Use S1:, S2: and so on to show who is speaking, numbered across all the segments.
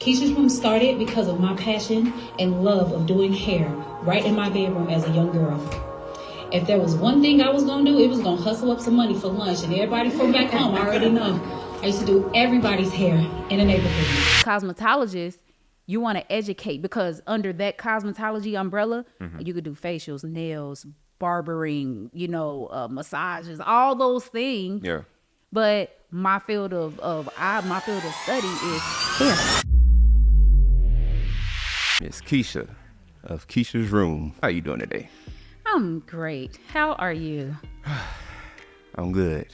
S1: Keisha's Room started because of my passion and love of doing hair right in my bedroom as a young girl. If there was one thing I was going to do, it was going to hustle up some money for lunch. And everybody from back home, I already know. I used to do everybody's hair in the neighborhood.
S2: Cosmetologists, you want to educate, because under that cosmetology umbrella, you could do facials, nails, barbering, massages, all those things.
S3: Yeah.
S2: But my field of study is hair.
S3: Miss Keisha of Keisha's Room. How you doing today?
S2: I'm great. How are you?
S3: I'm good.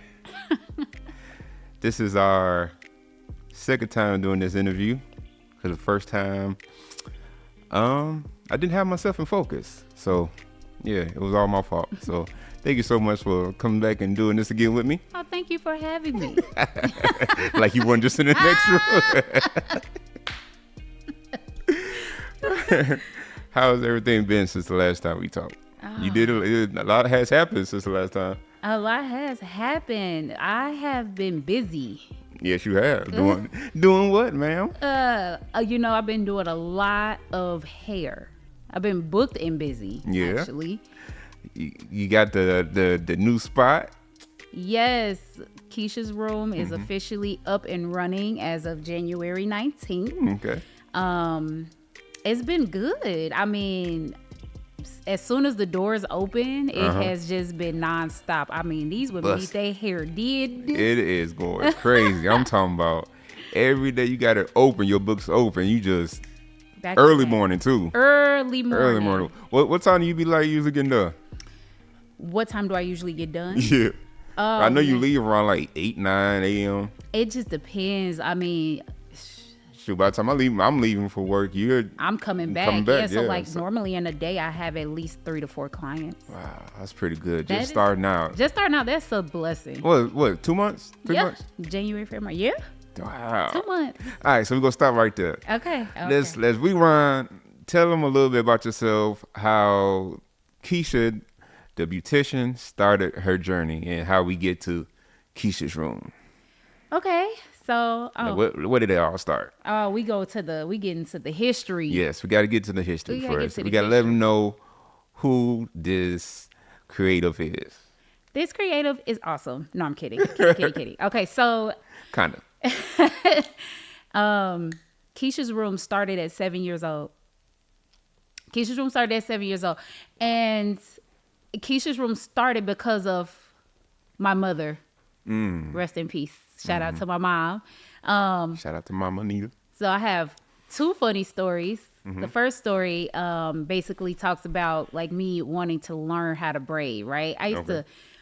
S3: This is our second time doing this interview. For the first time, I didn't have myself in focus. So, yeah, it was all my fault. So, thank you so much for coming back and doing this again with me.
S2: Oh, thank you for having me.
S3: Like you weren't just in the next room. How has everything been since the last time we talked? You did a lot has happened since the last time.
S2: A lot has happened. I have been busy.
S3: Yes, you have. Doing what, ma'am?
S2: I've been doing a lot of hair. I've been booked and busy.
S3: Yeah.
S2: Actually.
S3: You got the new spot?
S2: Yes. Keisha's Room is officially up and running as of January 19th.
S3: Okay.
S2: It's been good. I mean, as soon as the doors open, it has just been nonstop. I mean, these women need their hair did.
S3: It is going crazy. I'm talking about every day you got to open, your books open. You just early morning too.
S2: Early morning.
S3: What time do you be like usually getting done?
S2: What time do I usually get done?
S3: Yeah. I know you leave around like 8, 9 a.m.
S2: It just depends. I mean,
S3: shoot, by the time I'm leaving for work,
S2: I'm coming back. Yeah, normally in a day, I have at least 3 to 4 clients.
S3: Wow, that's pretty good. Starting out, that's a blessing. What, 2 months? 3 months?
S2: January, February. Yeah.
S3: Wow.
S2: 2 months.
S3: All right, so we're going to stop right there.
S2: Okay.
S3: Let's rewind. Tell them a little bit about yourself, how Keisha, the beautician, started her journey, and how we get to Keisha's Room.
S2: Okay. So,
S3: where did it all start?
S2: We get into the history.
S3: Yes, we got to get to the history first. We got to let them know who this creative is.
S2: This creative is awesome. No, I'm kidding. Kidding. Okay, so
S3: kind
S2: of. Keisha's Room started at 7 years old. And Keisha's Room started because of my mother. Rest in peace. Shout out to my mom.
S3: Shout out to Mama Nita.
S2: So I have 2 funny stories. The first story basically talks about like me wanting to learn how to braid, right?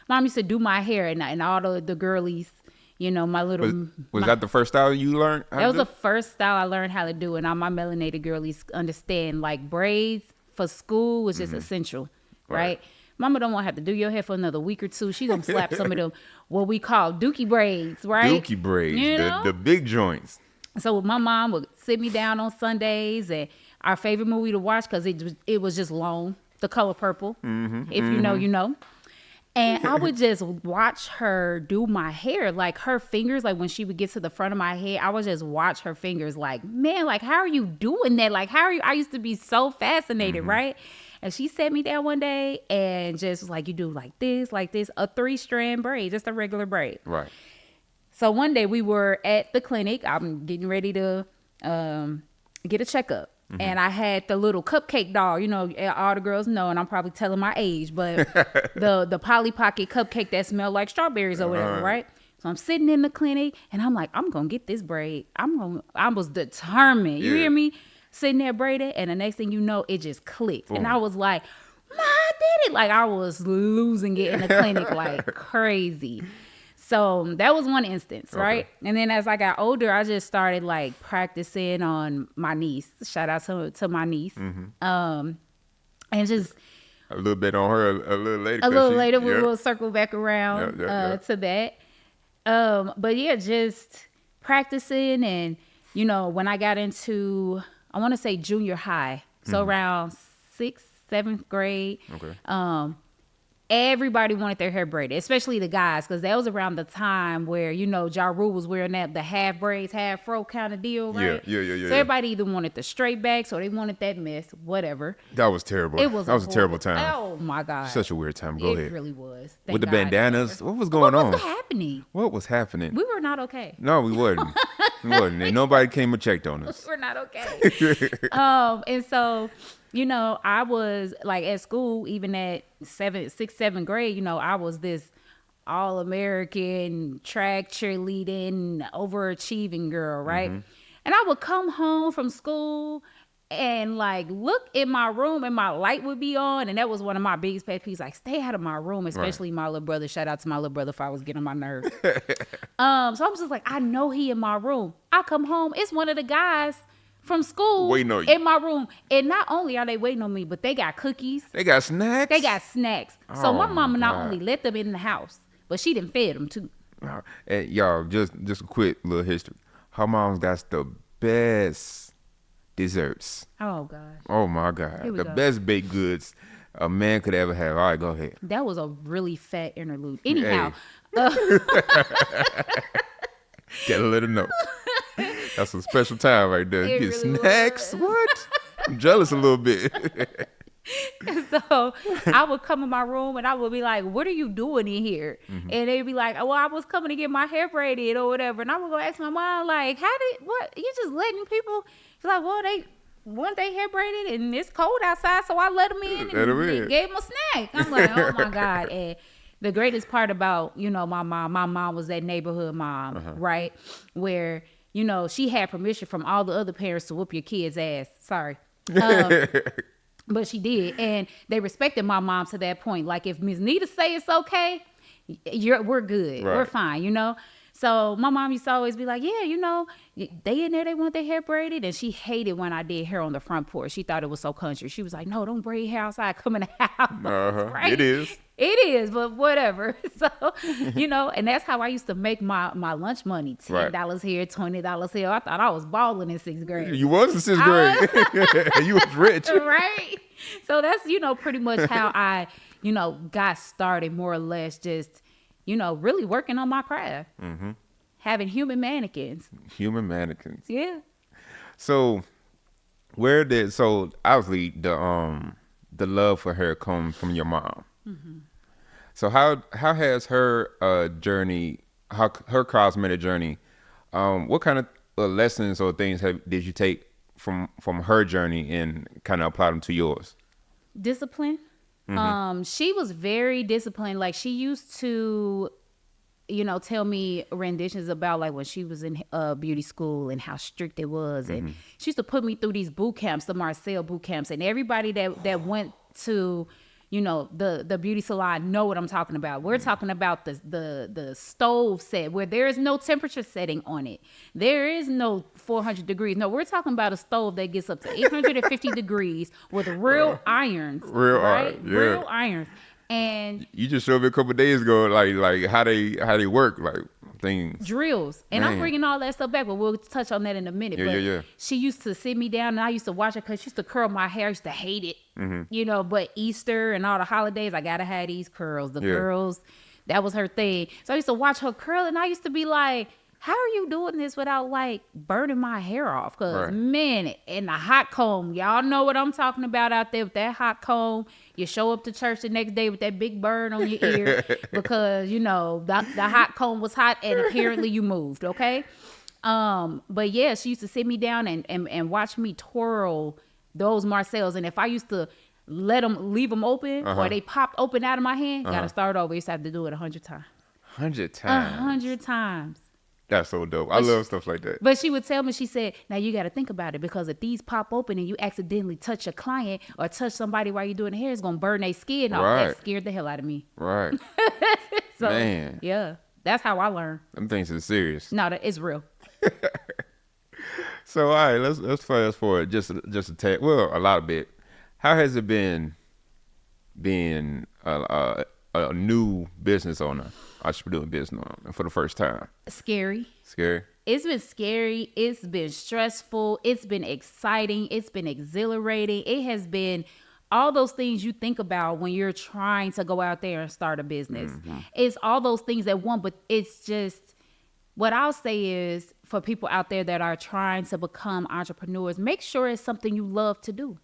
S2: Mom used to do my hair and all the girlies, my little...
S3: Was that the first style you learned how to do?
S2: That was the first style I learned how to do. And all my melanated girlies understand like braids for school was just essential, right? Mama don't want to have to do your hair for another week or 2. She gonna slap some of them what we call dookie braids, right?
S3: Dookie braids, the big joints.
S2: So my mom would sit me down on Sundays, and our favorite movie to watch, because it was just long, The Color Purple. If you know, you know. And I would just watch her do my hair, like her fingers, like when she would get to the front of my head, I would just watch her fingers like, man, like, how are you doing that? Like, I used to be so fascinated, right? And she sat me down one day and just was like, you do like this, a 3-strand braid, just a regular braid.
S3: Right.
S2: So one day we were at the clinic. I'm getting ready to get a checkup. And I had the little cupcake doll, all the girls know, and I'm probably telling my age, but the Polly Pocket cupcake that smelled like strawberries or whatever, right? So I'm sitting in the clinic and I'm like, I'm going to get this braid. I was determined. You hear me? Sitting there braiding, and the next thing you know, it just clicked. Boom. And I was like, Ma, I did it. Like, I was losing it in the clinic like crazy. So that was one instance, right? And then as I got older, I just started like practicing on my niece. Shout out to my niece. And just
S3: a little bit on her a little later.
S2: A little later, we will circle back around to that. But yeah, just practicing. And, when I got into, I want to say junior high, so around 6th, 7th grade. everybody wanted their hair braided, especially the guys, because that was around the time where, you know, Ja Rule was wearing the half braids, half fro kind of deal, right?
S3: Yeah.
S2: So everybody either wanted the straight backs or they wanted that mess, whatever.
S3: That was terrible. That was a terrible time.
S2: Oh my God.
S3: Such a weird time. Go ahead.
S2: It really was.
S3: With the bandanas. What was going on?
S2: What was happening?
S3: What was happening?
S2: We were not okay.
S3: No, we wasn't. And nobody came and checked on us.
S2: We're not okay. And so, you know, I was like at school, even at 6th, 7th grade, you know, I was this all-American track cheerleading, overachieving girl, right? And I would come home from school and like look in my room and my light would be on. And that was one of my biggest pet peeves, like stay out of my room, especially my little brother. Shout out to my little brother if I was getting on my nerves. So I was just like, I know he in my room. I come home, it's one of the guys from school
S3: waiting on you
S2: in my room. And not only are they waiting on me, but they got cookies.
S3: They got snacks?
S2: They got snacks. So my mama not
S3: God.
S2: only let them in the house, but she done fed them too.
S3: And y'all, just a quick little history. Her mom's got the best desserts.
S2: Oh God.
S3: Oh my God.
S2: Here we
S3: The
S2: go.
S3: best baked goods a man could ever have. All right, go ahead.
S2: That was a really fat interlude. Anyhow,
S3: Gotta let her know. That's a special time right there.
S2: It
S3: Get
S2: really
S3: snacks.
S2: was.
S3: What? I'm jealous a little bit.
S2: so I would come in my room and I would be like, what are you doing in here? And they'd be like, well, I was coming to get my hair braided or whatever. And I would go ask my mom, like, what? You just letting people? She's like, well, they want their hair braided and it's cold outside, so I let them in and gave them a snack. I'm like, oh my God. And the greatest part about, you know, my mom was that neighborhood mom, right? Where, you know, she had permission from all the other parents to whoop your kid's ass. Sorry. But she did. And they respected my mom to that point. Like, if Ms. Nita say it's okay, we're good.
S3: Right.
S2: We're fine, you know? So my mom used to always be like, yeah, you know, they in there, they want their hair braided. And she hated when I did hair on the front porch. She thought it was so country. She was like, no, don't braid hair outside. Come in the house. Right?
S3: It is.
S2: It is, but whatever. So, you know, and that's how I used to make my lunch money. $10 here, $20 here. I thought I was balling in 6th grade.
S3: You was in 6th grade. You was rich.
S2: Right? So that's, you know, pretty much how I, you know, got started, more or less, just, you know, really working on my craft. Having human mannequins.
S3: Human mannequins.
S2: Yeah.
S3: So obviously the love for her come from your mom. So how has her journey, her cosmetic journey, what kind of lessons or things did you take from her journey and kind of apply them to yours?
S2: Discipline. She was very disciplined. Like, she used to, you know, tell me renditions about like when she was in beauty school and how strict it was. And she used to put me through these boot camps, the Marcel boot camps, and everybody that went to, you know, the beauty salon know what I'm talking about. We're talking about the stove set where there is no temperature setting on it. There is no 400 degrees. No, we're talking about a stove that gets up to 850 degrees with real irons.
S3: Real
S2: irons. And
S3: you just showed me a couple of days ago, like how they work, like things.
S2: Drills. And I'm bringing all that stuff back, but we'll touch on that in a minute.
S3: Yeah.
S2: She used to sit me down and I used to watch her because she used to curl my hair. I used to hate it. You know, but Easter and all the holidays, I got to have these curls. The curls, that was her thing. So I used to watch her curl and I used to be like, how are you doing this without like burning my hair off? Because man, and the hot comb, y'all know what I'm talking about out there with that hot comb. You show up to church the next day with that big burn on your ear because, you know, the hot comb was hot and apparently you moved, okay? But yeah, she used to sit me down and watch me twirl those Marcels. And if I used to leave them open or they popped open out of my hand, gotta start over. You used to have to do it 100 times.
S3: 100 times?
S2: 100 times.
S3: That's so dope. I love stuff like that.
S2: But she would tell me, she said, now you got to think about it, because if these pop open and you accidentally touch a client or touch somebody while you're doing the hair, it's going to burn their skin off. That scared the hell out of me.
S3: Right.
S2: So,
S3: man.
S2: Yeah, that's how I learned.
S3: Them things are serious.
S2: No, it's real.
S3: So, all right, let's fast forward just a tad. Well, a lot of bit. How has it been being a new business owner? Entrepreneur business owner for the first time.
S2: Scary.
S3: It's
S2: been scary. It's been stressful. It's been exciting. It's been exhilarating. It has been all those things you think about when you're trying to go out there and start a business. It's all those things that one, but it's just, what I'll say is for people out there that are trying to become entrepreneurs, make sure it's something you love to do.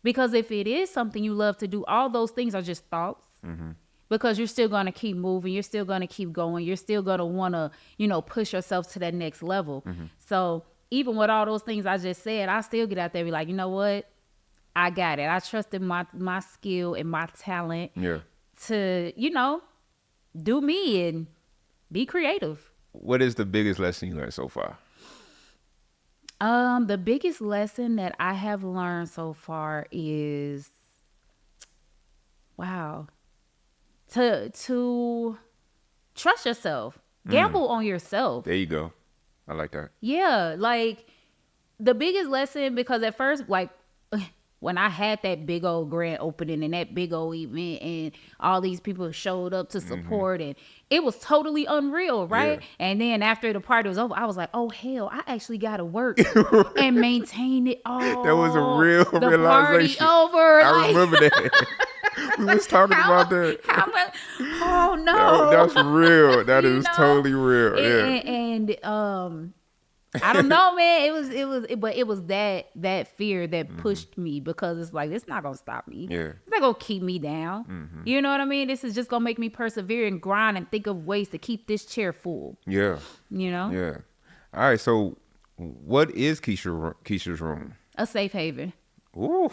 S2: Because if it is something you love to do, all those things are just thoughts. Because you're still going to keep moving. You're still going to keep going. You're still going to want to, push yourself to that next level. So even with all those things I just said, I still get out there and be like, you know what? I got it. I trusted my skill and my talent to, do me and be creative.
S3: What is the biggest lesson you learned so far?
S2: The biggest lesson that I have learned so far is, to trust yourself, gamble on yourself.
S3: There you go. I like that.
S2: Yeah, like the biggest lesson, because at first, like when I had that big old grand opening and that big old event and all these people showed up to support and it was totally unreal, right?
S3: Yeah.
S2: And then after the party was over, I was like, oh hell, I actually got to work and maintain it all.
S3: That was a real
S2: the
S3: realization.
S2: Party over.
S3: I remember that. We was talking about that.
S2: Oh no,
S3: That's real. That is totally real.
S2: And I don't know, man. It was that fear that pushed me, because it's like, it's not gonna stop me.
S3: Yeah.
S2: It's not gonna keep me down. You know what I mean? This is just gonna make me persevere and grind and think of ways to keep this chair full.
S3: Yeah.
S2: Yeah.
S3: All right. So, what is Keisha's room?
S2: A safe haven.
S3: Ooh.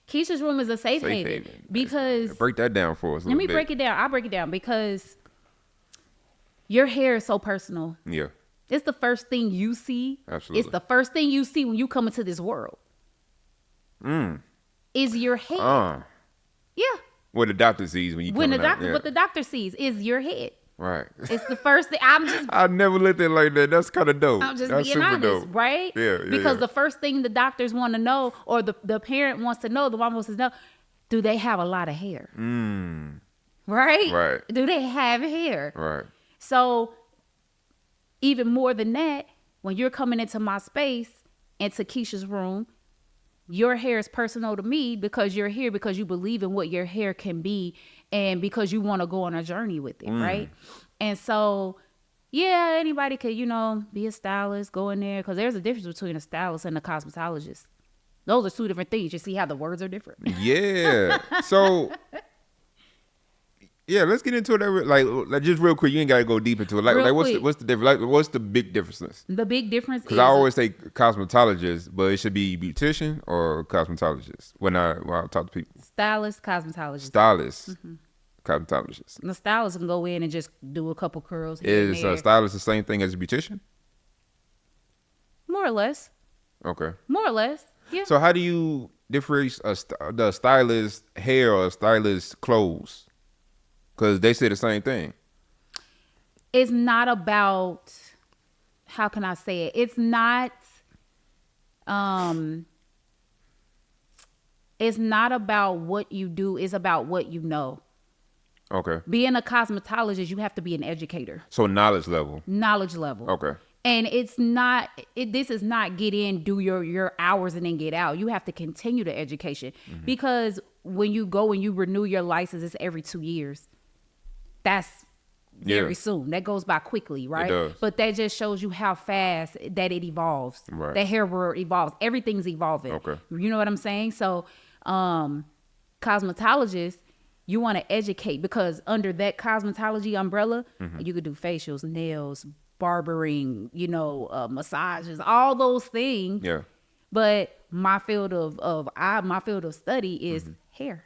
S2: Keisha's room is a safe haven because
S3: break that down for us.
S2: Let me break it down. I'll break it down because your hair is so personal.
S3: Yeah.
S2: It's the first thing you see.
S3: Absolutely.
S2: It's the first thing you see when you come into this world. Is your head. Yeah.
S3: What the doctor sees when you come out.
S2: What the doctor sees is your head.
S3: Right.
S2: It's the first thing.
S3: I never looked at it like that. That's kind of dope.
S2: I'm just
S3: That's
S2: being
S3: super
S2: honest,
S3: dope.
S2: right?
S3: Yeah.
S2: Because the first thing the doctors want to know, or the parent wants to know, the mom wants to know, do they have a lot of hair? Right?
S3: Right.
S2: Do they have hair?
S3: Right.
S2: So even more than that, when you're coming into my space, into Keisha's room, your hair is personal to me because you're here because you believe in what your hair can be and because you want to go on a journey with it, right? And so, yeah, anybody could, be a stylist, go in there, because there's a difference between a stylist and a cosmetologist. Those are two different things. You see how the words are different?
S3: Yeah. So, yeah, let's get into it. Like just real quick. You ain't got to go deep into it. Like what's the difference? Like, what's the big differences?
S2: The big difference is,
S3: because I always say cosmetologist, but it should be beautician or cosmetologist when I talk to people.
S2: Stylist, cosmetologist.
S3: Stylist, cosmetologist.
S2: The stylist can go in and just do a couple curls here
S3: Is
S2: and there.
S3: a stylist the same thing as a beautician?
S2: More or less.
S3: Okay.
S2: More or less. Yeah.
S3: So how do you differentiate the stylist hair or stylist clothes? Because they say the same thing.
S2: It's not about, how can I say it? It's not about what you do. It's about what you know.
S3: Okay.
S2: Being a cosmetologist, you have to be an educator.
S3: So knowledge level.
S2: Knowledge level.
S3: Okay.
S2: And it's not, this is not get in, do your hours and then get out. You have to continue the education because when you go and you renew your license, it's every 2 years. That's very soon. That goes by quickly, right?
S3: It does.
S2: But that just shows you how fast that it evolves.
S3: Right.
S2: That hair world evolves. Everything's evolving.
S3: Okay.
S2: You know what I'm saying? So, cosmetologists, you want to educate because under that cosmetology umbrella, you could do facials, nails, barbering, massages, all those things.
S3: Yeah.
S2: But my field of study is hair.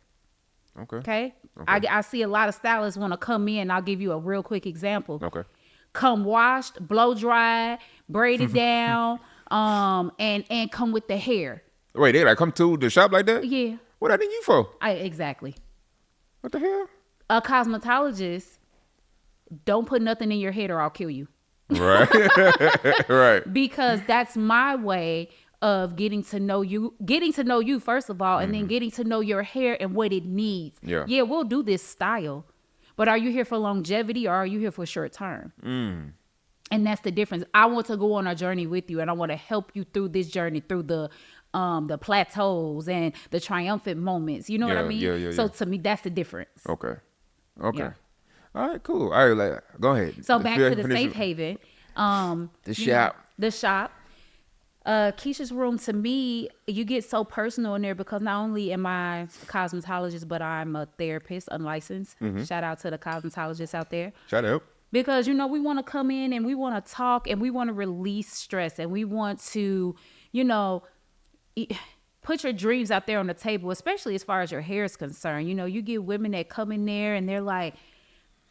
S2: Okay. I see a lot of stylists want to come in. I'll give you a real quick example.
S3: Okay.
S2: Come washed, blow dried, braided down, and come with the hair.
S3: Wait, they come to the shop like that?
S2: Yeah.
S3: What I need you for?
S2: Exactly.
S3: What the hell?
S2: A cosmetologist, don't put nothing in your head or I'll kill you.
S3: Right. Right.
S2: Because that's my way of getting to know you first of all, and then getting to know your hair and what it needs.
S3: Yeah.
S2: Yeah, we'll do this style, but are you here for longevity or are you here for short term? And that's the difference. I want to go on a journey with you and I want to help you through this journey, through the the plateaus and the triumphant moments. You know what I mean?
S3: Yeah.
S2: So to me, that's the difference.
S3: Okay.
S2: Yeah.
S3: All right, cool. All right, go ahead.
S2: So back to the safe haven.
S3: The shop.
S2: The shop. Keisha's room, to me, you get so personal in there because not only am I a cosmetologist, but I'm a therapist, unlicensed. Shout out to the cosmetologists out there.
S3: Shout out.
S2: Because, we want to come in and we want to talk and we want to release stress and we want to, put your dreams out there on the table, especially as far as your hair is concerned. You get women that come in there and they're like,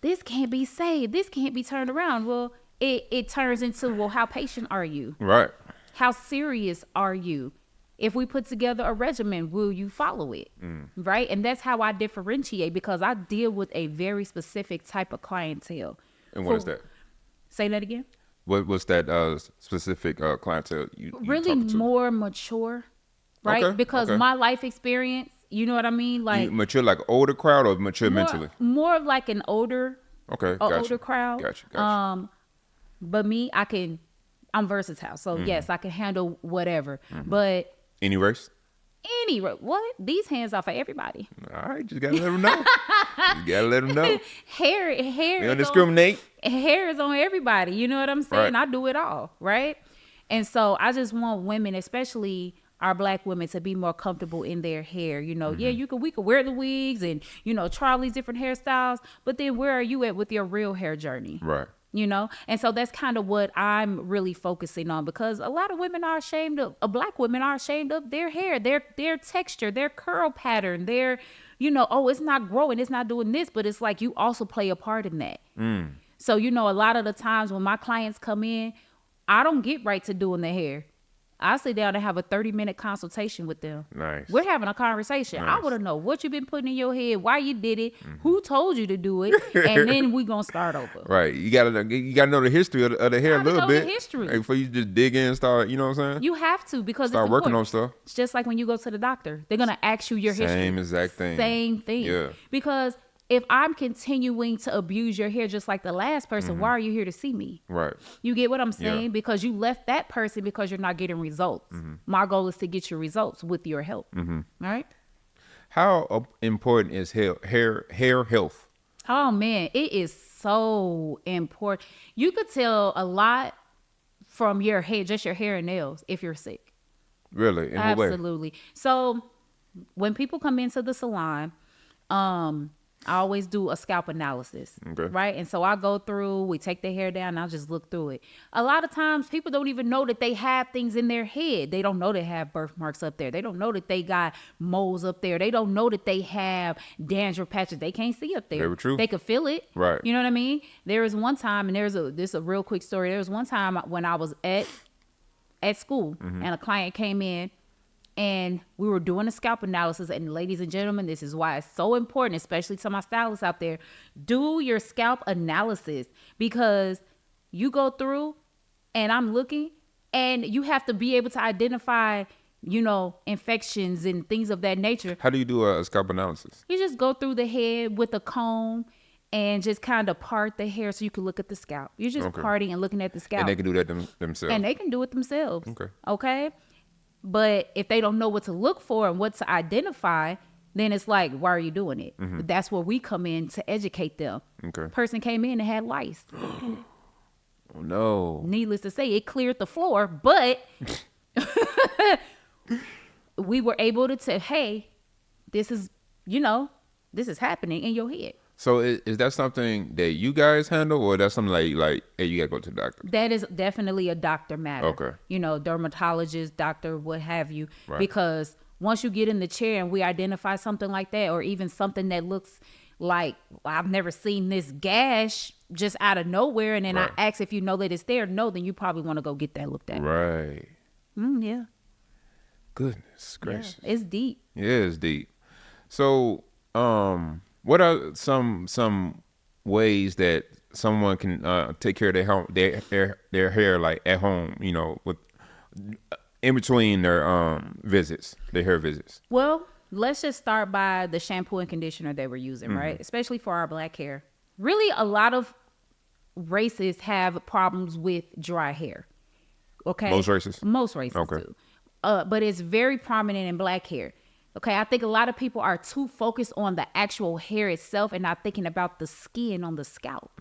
S2: this can't be saved. This can't be turned around. Well, it turns into, well, how patient are you?
S3: Right.
S2: How serious are you? If we put together a regimen, will you follow it? Right? And that's how I differentiate, because I deal with a very specific type of clientele.
S3: And what is that?
S2: Say that again?
S3: What's that specific clientele you
S2: really
S3: talking to?
S2: More mature, right?
S3: Okay,
S2: Because my life experience, you know what I mean? Like
S3: you mature, like older crowd, or mature mentally?
S2: More of like an older, older crowd.
S3: Gotcha.
S2: But me, I'm versatile. So yes, I can handle whatever. But
S3: any race?
S2: What? These hands are for everybody.
S3: All right, just gotta let them know.
S2: Hair.
S3: We don't discriminate.
S2: Hair is on everybody. You know what I'm saying?
S3: Right.
S2: I do it all, right? And so I just want women, especially our Black women, to be more comfortable in their hair. Yeah, we could wear the wigs and try all these different hairstyles, but then where are you at with your real hair journey?
S3: Right.
S2: And so that's kind of what I'm really focusing on, because a lot of women are ashamed of, Black women are ashamed of their hair, their texture, their curl pattern, their, oh, it's not growing, it's not doing this, but it's like you also play a part in that. So, a lot of the times when my clients come in, I don't get right to doing their hair. I sit down and have a 30-minute consultation with them.
S3: Nice.
S2: We're having a conversation.
S3: Nice.
S2: I want to know what you've been putting in your head, why you did it, who told you to do it, and then we're going to start over.
S3: Right. You gotta know the history of the hair a little bit.
S2: The history.
S3: Like, before you just dig in and start, you know what I'm saying?
S2: You have to, because
S3: start working on stuff.
S2: It's just like when you go to the doctor. They're going to ask you your history.
S3: Same exact thing.
S2: Same thing.
S3: Yeah.
S2: Because if I'm continuing to abuse your hair just like the last person, why are you here to see me?
S3: Right.
S2: You get what I'm saying?
S3: Yeah.
S2: Because you left that person because you're not getting results. My goal is to get you results with your help. All right?
S3: How important is hair health?
S2: Oh, man, it is so important. You could tell a lot from your hair, just your hair and nails, if you're sick.
S3: Really? In what way?
S2: Absolutely. So when people come into the salon, I always do a scalp analysis, right? And so I go through, we take their hair down, and I'll just look through it. A lot of times people don't even know that they have things in their head. They don't know they have birthmarks up there. They don't know that they got moles up there. They don't know that they have dandruff patches. They can't see up there.
S3: Very true.
S2: They could feel it.
S3: Right.
S2: You know what I mean? There was one time, and this is a real quick story. There was one time when I was at school, and a client came in, and we were doing a scalp analysis. And ladies and gentlemen, this is why it's so important, especially to my stylists out there. Do your scalp analysis, because you go through and I'm looking, and you have to be able to identify, infections and things of that nature.
S3: How do you do a scalp analysis?
S2: You just go through the head with a comb and just kind of part the hair so you can look at the scalp. You're just parting and looking at the scalp.
S3: And they can do that themselves.
S2: And they can do it themselves.
S3: Okay.
S2: But if they don't know what to look for and what to identify, then it's like, why are you doing it? But that's where we come in to educate them.
S3: Okay.
S2: Person came in and had lice.
S3: Oh, no.
S2: Needless to say, it cleared the floor, but we were able to say, hey, this is happening in your head.
S3: So is that something that you guys handle, or that's something like hey, you gotta go to the doctor?
S2: That is definitely a doctor matter.
S3: Okay.
S2: Dermatologist, doctor, what have you.
S3: Right.
S2: Because once you get in the chair and we identify something like that, or even something that looks like, I've never seen this gash just out of nowhere, and then I ask if you know that it's there. No, then you probably want to go get that looked at.
S3: Right.
S2: Yeah.
S3: Goodness gracious.
S2: Yeah, it's deep.
S3: Yeah, it's deep. So, what are some ways that someone can take care of their hair, like at home, with in between their visits, their hair visits?
S2: Well, let's just start by the shampoo and conditioner they were using, right? Especially for our Black hair. Really, a lot of races have problems with dry hair. Okay.
S3: Most races
S2: Most races
S3: Okay.
S2: do. but it's very prominent in black hair. Okay, I think a lot of people are too focused on the actual hair itself and not thinking about the skin on the scalp.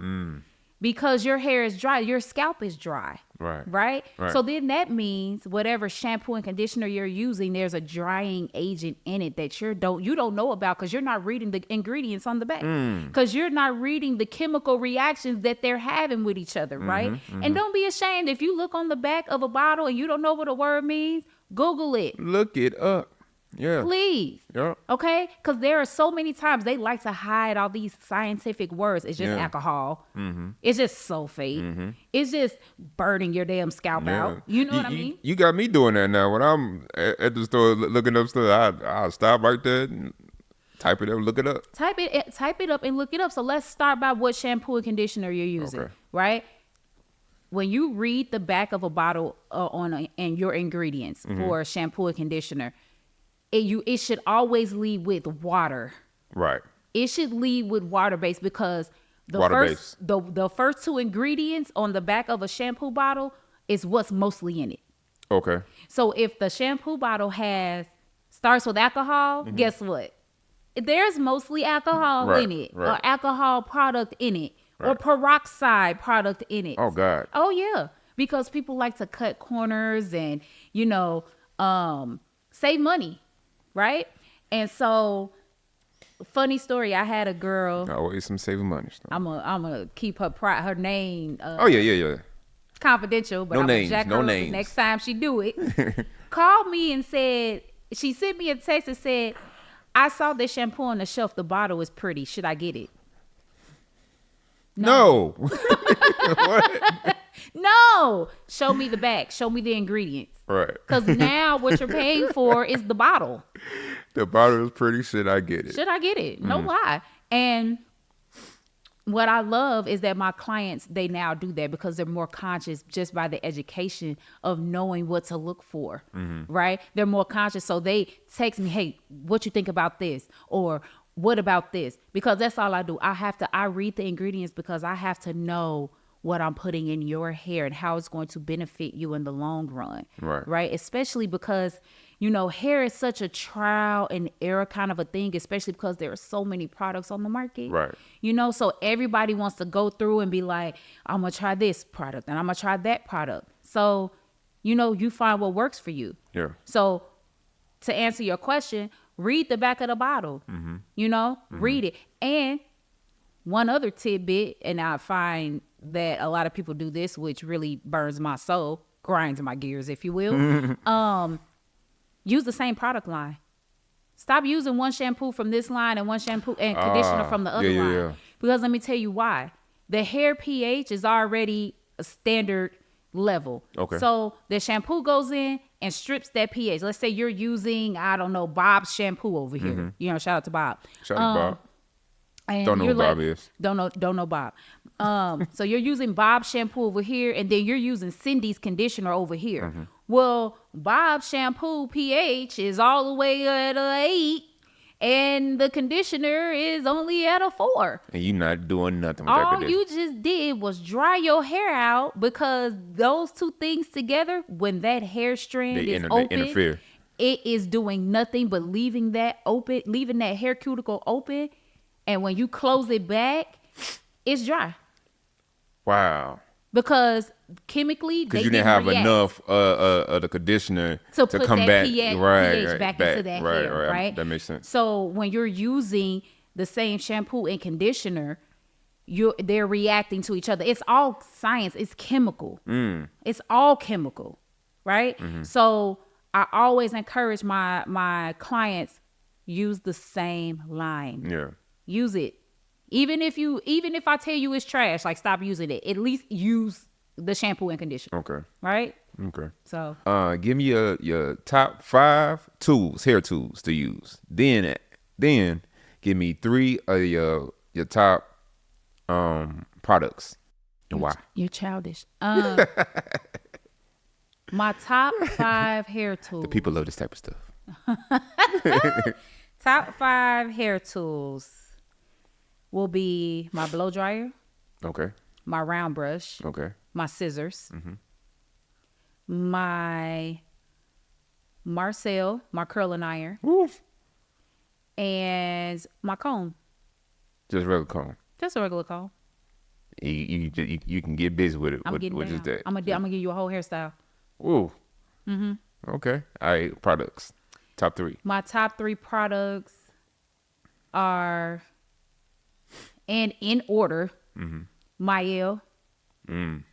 S2: Because your hair is dry, your scalp is dry. Right? So then that means whatever shampoo and conditioner you're using, there's a drying agent in it that you don't know about because you're not reading the ingredients on the back. Because you're not reading the chemical reactions that they're having with each other, right? And don't be ashamed if you look on the back of a bottle and you don't know what a word means, Google it.
S3: Look it up. Yeah.
S2: Please.
S3: Yeah.
S2: Okay? Because there are so many times they like to hide all these scientific words. It's just alcohol. It's just sulfate. It's just burning your damn scalp out. You know what I mean?
S3: You got me doing that now. When I'm at the store looking up stuff, I'll stop right there and type it up, look it up.
S2: Type it up and look it up. So let's start by what shampoo and conditioner you're using, right? When you read the back of a bottle and your ingredients for shampoo and conditioner, it should always lead with water.
S3: Right.
S2: It should lead with water based because the first two ingredients on the back of a shampoo bottle is what's mostly in it.
S3: Okay.
S2: So if the shampoo bottle starts with alcohol, guess what? There's mostly alcohol in it, or alcohol product in it, or peroxide product in it.
S3: Oh God.
S2: Oh yeah, because people like to cut corners and save money. Right? And so, funny story, I had a girl.
S3: Always some saving money.
S2: I'm gonna keep her name.
S3: Yeah.
S2: Confidential, but I'm gonna jack her up the next time she do it. Called me and said, she sent me a text and said, I saw this shampoo on the shelf. The bottle is pretty. Should I get it?
S3: No. What?
S2: No. Show me the back. Show me the ingredients.
S3: Right.
S2: Because now what you're paying for is the bottle.
S3: The bottle is pretty. Should I get it?
S2: Should I get it? No lie. And what I love is that my clients, they now do that because they're more conscious just by the education of knowing what to look for, right? They're more conscious. So they text me, hey, what you think about this? Or what about this? Because that's all I do. I read the ingredients because I have to know what I'm putting in your hair and how it's going to benefit you in the long run. Right? Especially because, hair is such a trial and error kind of a thing, especially because there are so many products on the market.
S3: Right.
S2: So everybody wants to go through and be like, I'm going to try this product and I'm going to try that product. So, you find what works for you.
S3: Yeah.
S2: So to answer your question, read the back of the bottle, read it. And one other tidbit, and I find that a lot of people do this, which really burns my soul, grinds my gears, if you will. Use the same product line. Stop using one shampoo from this line and one shampoo and conditioner from the other line. Yeah. Because let me tell you why. The hair pH is already a standard level. Okay. So the shampoo goes in and strips that pH. Let's say you're using, I don't know, Bob's shampoo over here. Shout out to Bob.
S3: Shout out to Bob. And don't know who Bob is.
S2: Don't know Bob. So you're using Bob's shampoo over here, and then you're using Cindy's conditioner over here. Well, Bob's shampoo pH is all the way at an 8, and the conditioner is only at a 4.
S3: And you're not doing nothing with that conditioner.
S2: All you just did was dry your hair out because those two things together, when that hair strand is open, they interfere. It is doing nothing but leaving that hair cuticle open. And when you close it back, it's dry.
S3: Wow.
S2: Because chemically,
S3: because you didn't have enough of the conditioner to come back,
S2: pH back into that hair, right?
S3: That makes sense.
S2: So when you're using the same shampoo and conditioner, they're reacting to each other. It's all science. It's chemical. It's all chemical, right? So I always encourage my clients, use the same line.
S3: Yeah.
S2: Use it. Even if I tell you it's trash, like stop using it. At least use the shampoo and conditioner.
S3: Okay.
S2: Right?
S3: Okay.
S2: So
S3: give me your top 5 hair tools to use. Then give me 3 of your top products. And why?
S2: You're childish. My top 5 hair tools.
S3: The people love this type of stuff.
S2: Top 5 hair tools will be my blow dryer.
S3: Okay.
S2: My round brush.
S3: Okay.
S2: My scissors. My Marcel, my curling iron,
S3: Woof.
S2: and my comb.
S3: Just regular comb.
S2: Just a regular comb.
S3: You can get busy with it.
S2: I'm getting
S3: what
S2: down.
S3: is that?
S2: I'm gonna give you a whole hairstyle.
S3: Ooh. Okay. All right. Products. Top 3.
S2: My top 3 products are, and in order, Mael. I'm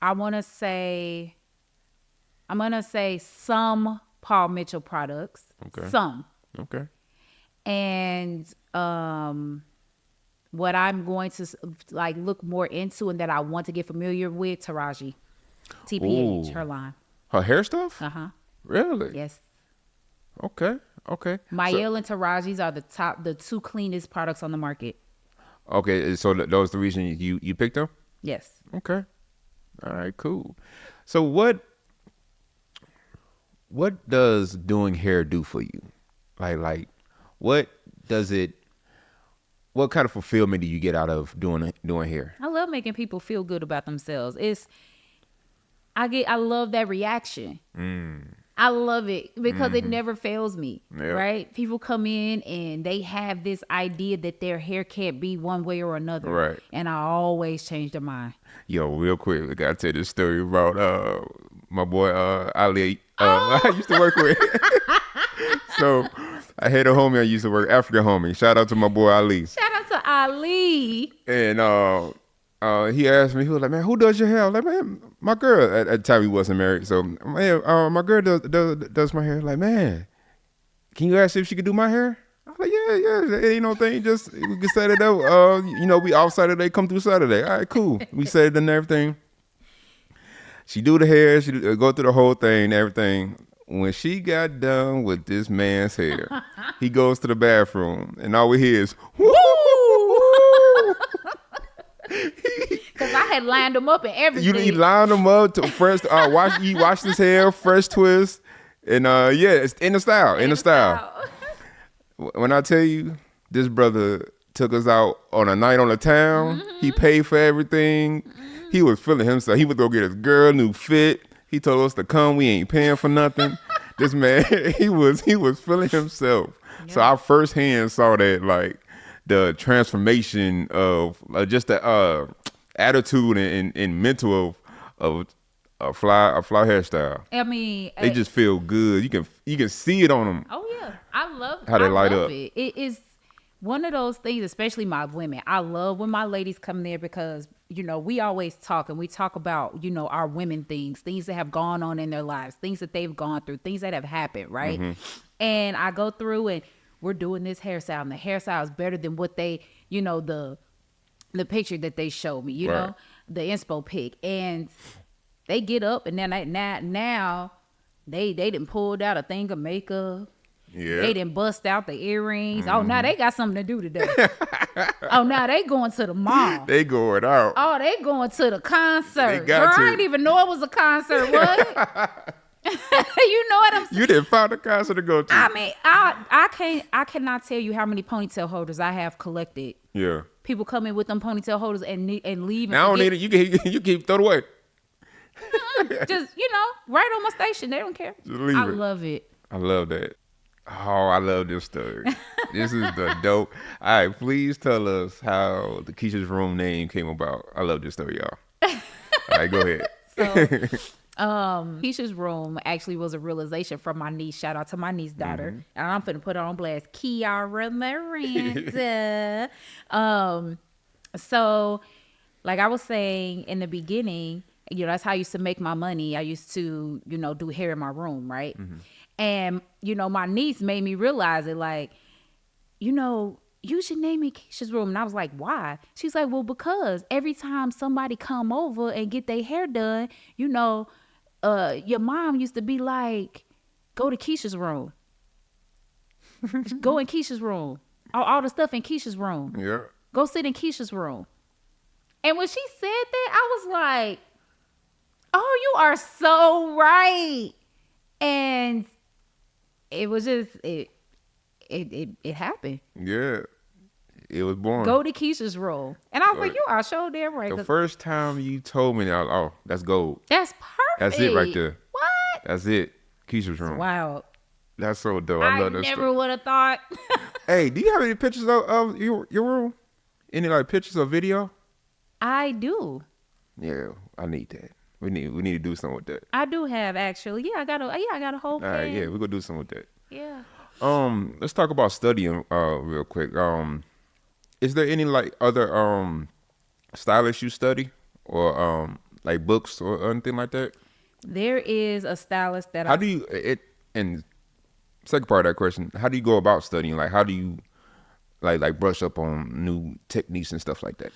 S2: gonna say some Paul Mitchell products.
S3: Okay.
S2: Some.
S3: Okay.
S2: And what I'm going to like look more into and that I want to get familiar with, Taraji. TPH,
S3: Ooh.
S2: her line.
S3: Her hair stuff?
S2: Uh-huh.
S3: Really?
S2: Yes.
S3: Okay.
S2: Mael and Taraji's are the 2 cleanest products on the market.
S3: Okay. So those the reason you picked them?
S2: Yes.
S3: Okay. All right. Cool. So what does doing hair do for you? Like what kind of fulfillment do you get out of doing hair?
S2: I love making people feel good about themselves. I love that reaction. I love it because it never fails me, right? People come in and they have this idea that their hair can't be one way or another.
S3: Right.
S2: And I always change their mind.
S3: Yo, real quick, I gotta tell this story about my boy Ali. I used to work with. So I had a homie I used to work, African homie. Shout out to my boy Ali.
S2: Shout out to Ali.
S3: And he asked me, he was like, man, who does your hair? I was like, man, my girl. At the time he wasn't married, so man, my girl does my hair. Like, man, can you ask if she could do my hair? I was like, yeah, it ain't no thing. Just we can set it up. We off Saturday, come through Saturday. All right, cool. We set it and everything. She do the hair. She go through the whole thing and everything. When she got done with this man's hair, he goes to the bathroom and all we hear is, woo!
S2: Because I had lined them up and everything.
S3: You lined them up to first wash his hair, fresh twist, and it's in the style. When I tell you, this brother took us out on a night on the town. He paid for everything. He was feeling himself. He would go get his girl new fit. He told us to come. We ain't paying for nothing. This man, he was feeling himself. Yeah. So I firsthand saw that, like, the transformation of just the attitude and mental of a fly hairstyle.
S2: I mean,
S3: they just feel good. You can see it on them.
S2: Oh yeah, I love
S3: how they light up.
S2: It is one of those things, especially my women. I love when my ladies come there because we always talk and we talk about our women things that have gone on in their lives, things that they've gone through, things that have happened, right? And I go through and we're doing this hairstyle, and the hairstyle is better than what they, the picture that they showed me, you know, the inspo pic. And they get up and then now they done pulled out a thing of makeup. Yeah. They done bust out the earrings. Oh, now they got something to do today. Oh, now they going to the mall.
S3: They going out.
S2: Oh, they going to the concert.
S3: Girl,
S2: I didn't even know it was a concert. What? You know what I'm saying?
S3: You didn't find a concert to go to.
S2: I mean, I cannot tell you how many ponytail holders I have collected.
S3: Yeah.
S2: People come in with them ponytail holders and leave.
S3: And I don't need it. You keep throw it away.
S2: Just right on my station. They don't care.
S3: Just leave
S2: I
S3: it.
S2: love it.
S3: I love that. Oh, I love this story. This is the dope. All right, please tell us how the Keisha's Room name came about. I love this story, y'all. All right, go ahead.
S2: Keisha's Room actually was a realization from my niece. Shout out to my niece daughter. And I'm finna put her on blast. Kiara Miranda. So like I was saying in the beginning, that's how I used to make my money. I used to, do hair in my room, right? And, my niece made me realize it, like, you should name it Keisha's Room. And I was like, why? She's like, well, because every time somebody come over and get their hair done, your mom used to be like, go to Keisha's room. Go in Keisha's room. All the stuff in Keisha's room.
S3: Yeah.
S2: Go sit in Keisha's room. And when she said that, I was like, oh, you are so right. And it was just, it happened.
S3: Yeah. It was born.
S2: Go to Keisha's room. And I was like, you are so damn right.
S3: The first time you told me, that's gold.
S2: That's
S3: That's it right there.
S2: What?
S3: That's it. Keisha's room.
S2: Wow.
S3: That's so dope. I love that
S2: never would have thought.
S3: Hey, do you have any pictures of your room? Any like pictures or video?
S2: I do.
S3: Yeah, I need that. We need to do something with that.
S2: I do have actually. Yeah, I got a whole
S3: All right,
S2: pan.
S3: yeah, we're gonna do something with that.
S2: Yeah.
S3: Let's talk about studying real quick. Is there any like other stylists you study or like books or anything like that?
S2: There is a stylist that
S3: How do you and second part of that question, how do you go about studying? Like how do you like brush up on new techniques and stuff like that?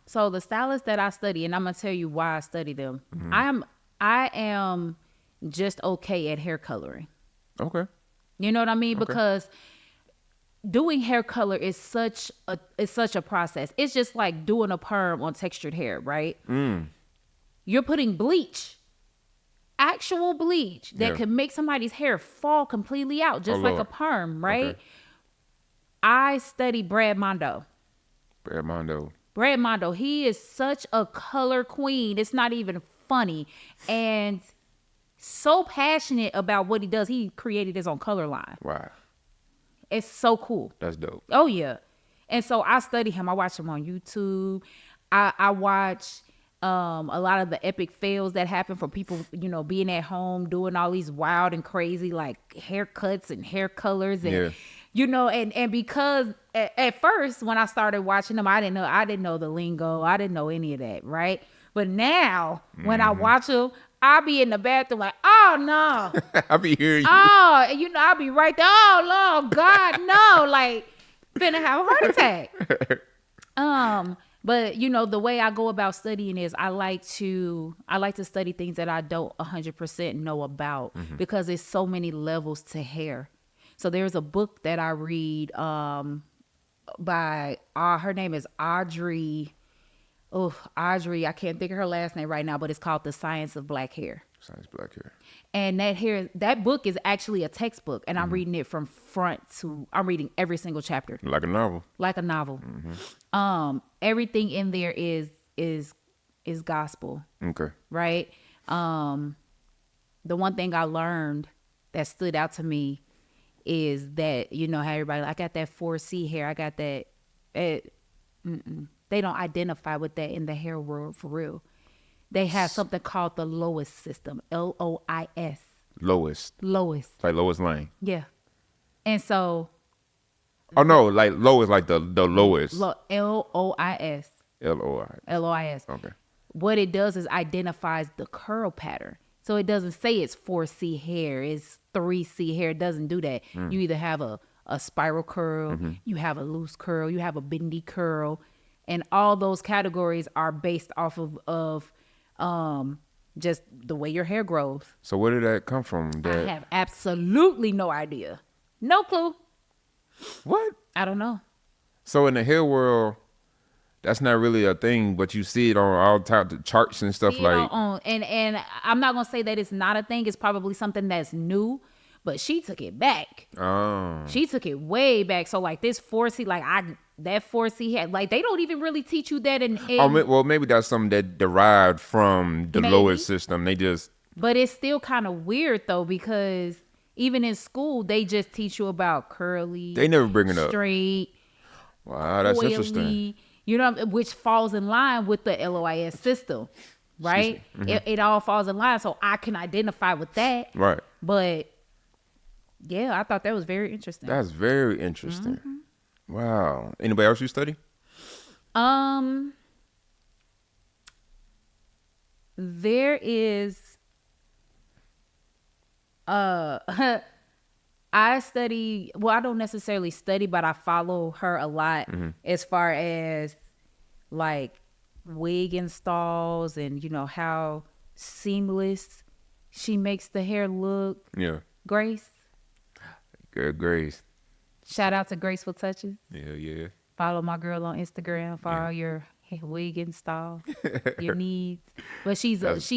S2: So the stylists that I study, and I'm gonna tell you why I study them.
S3: Mm-hmm.
S2: I am just okay at hair coloring.
S3: Okay.
S2: You know what I mean?
S3: Okay.
S2: Because doing hair color is such a process. It's just like doing a perm on textured hair, right? You're putting bleach, actual bleach that could make somebody's hair fall completely out, just like a perm, right?
S3: Okay.
S2: I study Brad Mondo.
S3: Brad
S2: Mondo, he is such a color queen. It's not even funny. And so passionate about what he does. He created his own color line.
S3: Wow.
S2: It's so cool.
S3: That's dope.
S2: Oh, yeah. And so I study him. I watch him on YouTube. I watch a lot of the epic fails that happen from people, you know, being at home, doing all these wild and crazy like haircuts and hair colors. And, you know, and because at first when I started watching them, I didn't know the lingo. I didn't know any of that, right? But now when I watch them, I'll be in the bathroom like, oh, no.
S3: I'll be hearing you.
S2: Oh, you know, I'll be right there. Oh, Lord, God, no. Like, finna have a heart attack. But, you know, the way I go about studying is I like to study things that I don't 100% know about because there's so many levels to hair. So there's a book that I read by, her name is Audrey. Audrey, I can't think of her last name right now, but it's called The Science of Black Hair.
S3: Science Black Hair.
S2: And that book is actually a textbook, and I'm reading it from I'm reading every single chapter.
S3: Like a novel.
S2: Like a novel. Everything in there is gospel.
S3: Okay.
S2: Right? The one thing I learned that stood out to me is that, you know, how everybody, I got that 4C hair, I got that, they don't identify with that in the hair world for real. They have something called the Lois system, Lois.
S3: Lois.
S2: Like
S3: Lois Lane.
S2: Yeah. And so.
S3: Oh, no, like Lois, like the lowest.
S2: Lois. Lois.
S3: Okay.
S2: What it does is identifies the curl pattern. So it doesn't say it's 4C hair, it's 3C hair. It doesn't do that. You either have a spiral curl, you have a loose curl, you have a bendy curl. And all those categories are based off of just the way your hair grows.
S3: So where did that come from?
S2: I have absolutely no idea. No clue.
S3: What?
S2: I don't know.
S3: So in the hair world, that's not really a thing, but you see it on all types of charts and stuff like.
S2: And I'm not gonna say that it's not a thing. It's probably something that's new, but she took it back.
S3: Oh.
S2: She took it way back. So like this 4C, that 4C had, like, they don't even really teach you that in
S3: well, maybe that's something that derived from the Lois system. They just.
S2: But it's still kind of weird though, because even in school they just teach you about curly.
S3: They never bring it up.
S2: Straight.
S3: Wow, that's
S2: oily,
S3: interesting.
S2: You know, which falls in line with the LOIS system, right? It all falls in line, so I can identify with that.
S3: Right.
S2: But yeah, I thought that was very interesting.
S3: That's very interesting. Wow. Anybody else you study?
S2: There is I study, well, I don't necessarily study, but I follow her a lot as far as like wig installs and, you know, how seamless she makes the hair look.
S3: Yeah.
S2: Grace.
S3: Good Grace.
S2: Shout out to Graceful Touches.
S3: Yeah.
S2: Follow my girl on Instagram for all your wig install, your needs. But she's
S3: that's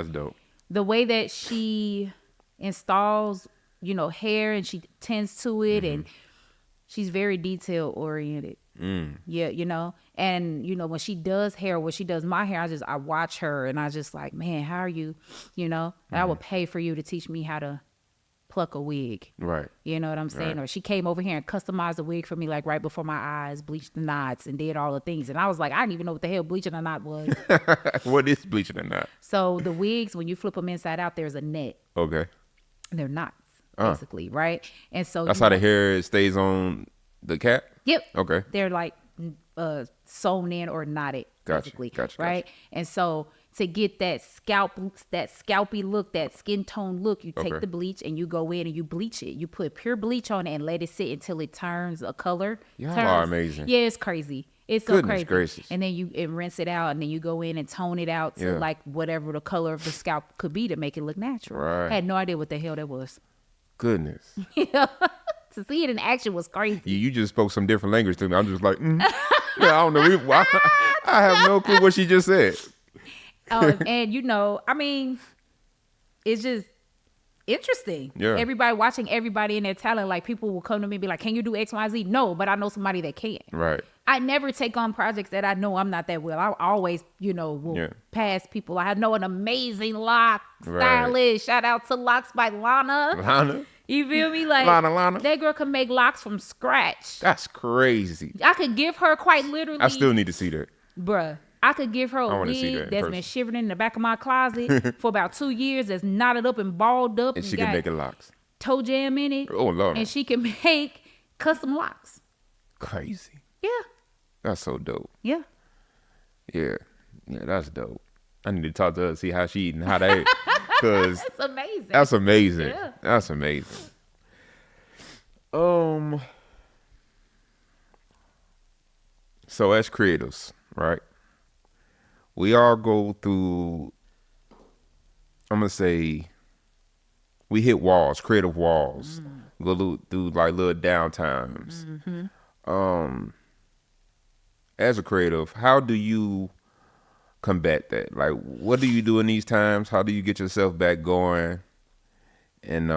S3: dope.
S2: The way that she installs, you know, hair, and she tends to it, and she's very detail oriented. Yeah, you know, and you know, when she does hair, when she does my hair, I watch her and I just like, man, how are you? You know, I would pay for you to teach me how to pluck a wig.
S3: Right.
S2: You know what I'm saying?
S3: Right.
S2: Or she came over here and customized a wig for me, like right before my eyes, bleached the knots and did all the things. And I was like, I didn't even know what the hell bleaching a knot was.
S3: What is bleaching or not?
S2: So the wigs, when you flip them inside out, there's a net.
S3: Okay.
S2: They're knots, basically, right? And so
S3: That's how the hair stays on the cap?
S2: Yep.
S3: Okay.
S2: They're like sewn in or knotted, basically,
S3: Gotcha.
S2: right? And so to get that scalpy look, that skin tone look, you take the bleach and you go in and you bleach it. You put pure bleach on it and let it sit until it turns a color.
S3: Y'all are amazing.
S2: Yeah, it's crazy. It's so
S3: Goodness
S2: crazy.
S3: gracious.
S2: And then you rinse it out, and then you go in and tone it out to like whatever the color of the scalp could be to make it look natural.
S3: Right.
S2: I had no idea what the hell that was.
S3: Goodness.
S2: Yeah. To see it in action was crazy.
S3: You just spoke some different language to me. I'm just like, yeah, I don't know. I have no clue what she just said.
S2: And you know, I mean, it's just interesting.
S3: Yeah.
S2: Everybody watching everybody in their talent. Like people will come to me and be like, can you do X, Y, Z? No, but I know somebody that can.
S3: Right.
S2: I never take on projects that I know I'm not that well. I always, you know, will pass people. I know an amazing lock stylist. Shout out to Locks by Lana.
S3: Lana?
S2: You feel me? Like
S3: Lana.
S2: That girl can make locks from scratch.
S3: That's crazy.
S2: I could give her quite literally.
S3: I still need to see that.
S2: Bruh. I could give her a wig that's been shivering in the back of my closet for about 2 years, that's knotted up and balled up.
S3: And she can make it locks.
S2: Toe jam in it.
S3: Oh, Lord.
S2: And she can make custom locks.
S3: Crazy.
S2: Yeah.
S3: That's so dope.
S2: Yeah.
S3: Yeah, that's dope. I need to talk to her, see how she eating, how they, because
S2: That's amazing.
S3: That's amazing.
S2: Yeah.
S3: That's amazing. So as creatives, right? We all go through, I'm gonna say, we hit walls, creative walls. Go through like little downtimes. As a creative, how do you combat that? Like, what do you do in these times? How do you get yourself back going? And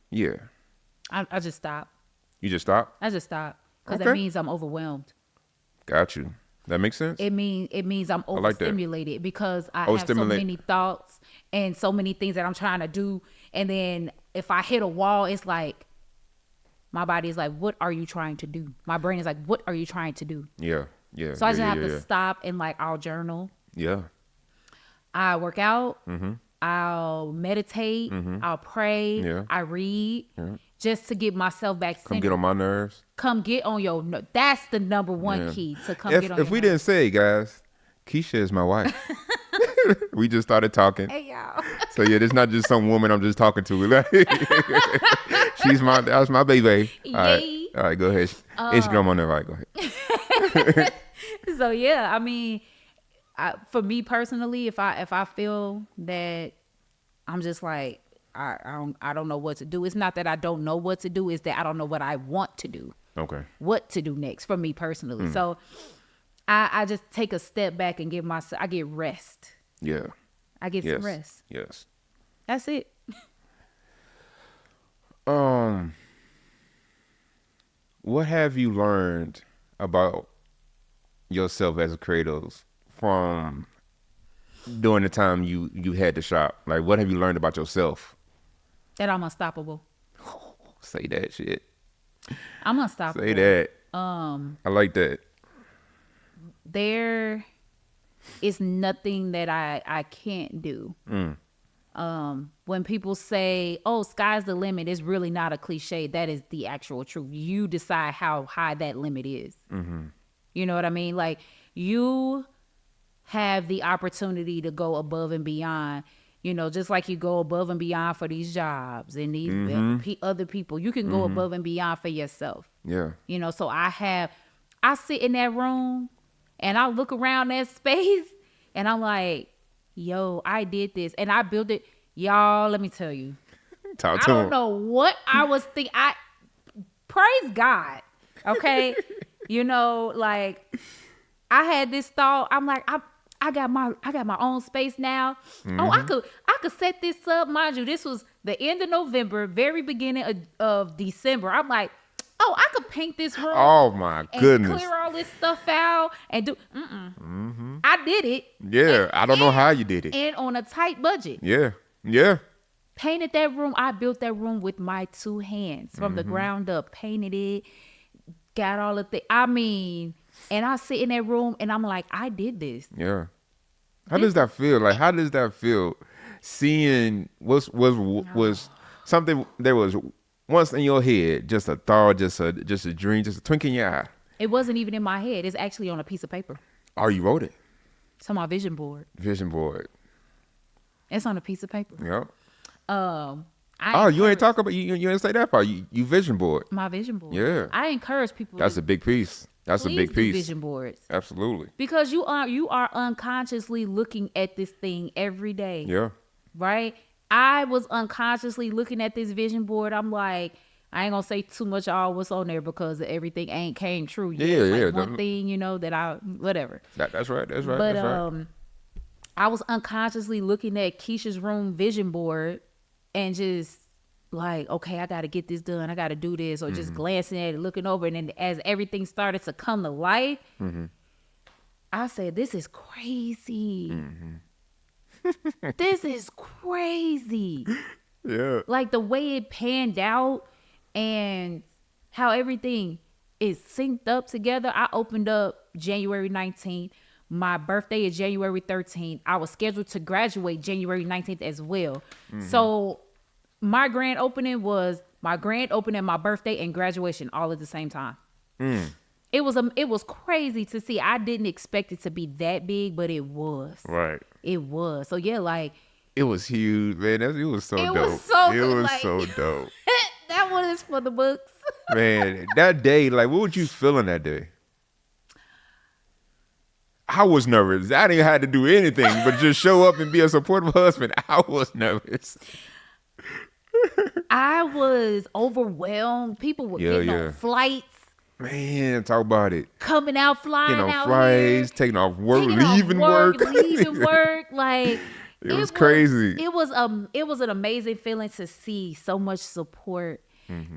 S3: yeah.
S2: I just stop.
S3: You just stop?
S2: I just stop. Because
S3: Okay.
S2: that means I'm overwhelmed.
S3: Got you. That makes sense?
S2: It means I'm
S3: like that.
S2: overstimulated because I have so many thoughts and so many things that I'm trying to do. And then if I hit a wall, it's like, my body is like, what are you trying to do? My brain is like, what are you trying to do?
S3: Yeah.
S2: So I just have to stop and like, I'll journal.
S3: Yeah.
S2: I work out. I'll meditate. I'll pray.
S3: Yeah.
S2: I read. Just to get myself back centered.
S3: Come get on my nerves.
S2: Come get on your that's the number one key to come get on
S3: If we didn't say, guys, Keisha is my wife. We just started talking.
S2: Hey y'all.
S3: So yeah, this not just some woman I'm just talking to. That's my baby. All right, go ahead. Instagram on there. All right, go ahead.
S2: So yeah, I mean, for me personally, if I feel that I'm just like I don't know what to do. It's not that I don't know what to do. It's that I don't know what I want to do.
S3: Okay.
S2: What to do next for me personally. So I just take a step back and I get rest.
S3: Yeah.
S2: I get some rest.
S3: Yes.
S2: That's it.
S3: What have you learned about yourself as a creative from during the time you had to shop? Like, what have you learned about yourself?
S2: That I'm unstoppable.
S3: Say that shit.
S2: I'm unstoppable.
S3: Say that. I like that.
S2: There is nothing that I can't do. When people say, oh, sky's the limit, it's really not a cliche. That is the actual truth. You decide how high that limit is. You know what I mean? Like, you have the opportunity to go above and beyond. You know, just like you go above and beyond for these jobs and these other people, you can go above and beyond for yourself.
S3: Yeah.
S2: You know, so I sit in that room and I look around that space and I'm like, yo, I did this and I built it. Y'all, let me tell you.
S3: Talk
S2: I
S3: to
S2: don't
S3: him.
S2: know what I was thinking. Praise God. Okay. You know, like I had this thought. I'm like, I got my own space now. Oh, I could set this up. Mind you, this was the end of November, very beginning of December. I'm like, oh, I could paint this room.
S3: Oh my
S2: and
S3: goodness.
S2: clear all this stuff out and do. I did it.
S3: Yeah, I don't know how you did it.
S2: And on a tight budget.
S3: Yeah, yeah.
S2: Painted that room. I built that room with my 2 hands from the ground up. Painted it. Got all of the. I mean, and I sit in that room and I'm like, I did this.
S3: Yeah. How does that feel? Like, how does that feel? Seeing was something that was once in your head, just a thought, just a dream, just a twinkle in your eye.
S2: It wasn't even in my head. It's actually on a piece of paper.
S3: Oh, you wrote it?
S2: It's on my vision board.
S3: Vision board.
S2: It's on a piece of paper.
S3: Yep.
S2: You
S3: ain't talk about you ain't say that part. You vision board.
S2: My vision board.
S3: Yeah.
S2: I encourage people.
S3: That's a big piece. That's a
S2: please
S3: big
S2: do
S3: piece.
S2: Vision boards.
S3: Absolutely.
S2: Because you are unconsciously looking at this thing every day.
S3: Yeah.
S2: Right? I was unconsciously looking at this vision board. I'm like, I ain't gonna say too much all what's on there because everything ain't came true yet.
S3: Yeah,
S2: it's like one thing, that I whatever.
S3: That's right. That's right.
S2: But
S3: that's right.
S2: I was unconsciously looking at Keisha's room vision board and just like, okay, I got to get this done. I got to do this, or just glancing at it, looking over. And then as everything started to come to life, I said, this is crazy. This is crazy.
S3: Yeah.
S2: Like the way it panned out and how everything is synced up together. I opened up January 19th. My birthday is January 13th. I was scheduled to graduate January 19th as well. So my grand opening, my birthday, and graduation all at the same time. It was crazy to see. I didn't expect it to be that big, but it was.
S3: Right.
S2: It was. So yeah, like
S3: it was huge, man. It was so dope.
S2: It was so dope. That one is for the books.
S3: Man, that day, like, what was you feeling that day? I was nervous. I didn't have to do anything but just show up and be a supportive husband. I was nervous.
S2: I was overwhelmed. People were getting on flights.
S3: Man, talk about it.
S2: Coming out, flying
S3: getting on
S2: out
S3: flights,
S2: here,
S3: taking off work, leaving work.
S2: Like
S3: it was crazy.
S2: It was an amazing feeling to see so much support.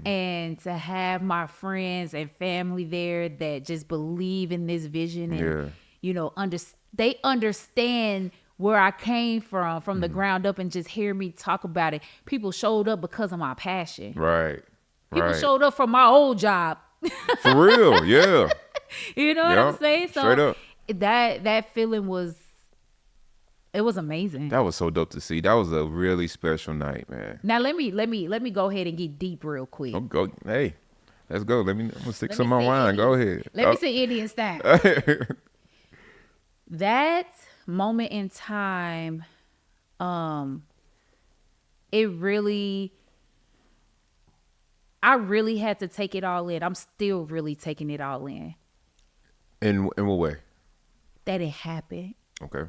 S2: And to have my friends and family there that just believe in this vision and they understand where I came from the ground up, and just hear me talk about it. People showed up because of my passion.
S3: Right.
S2: People showed up from my old job.
S3: For real, yeah.
S2: You know what I'm saying? So
S3: straight up.
S2: That feeling was amazing.
S3: That was so dope to see. That was a really special night, man.
S2: Now let me go ahead and get deep real quick.
S3: Oh, go. Hey, let's go. I'm gonna stick some of my wine. Go ahead.
S2: Let me say Indian style. That moment in time, I really had to take it all in. I'm still really taking it all in.
S3: In what way?
S2: That it happened.
S3: Okay.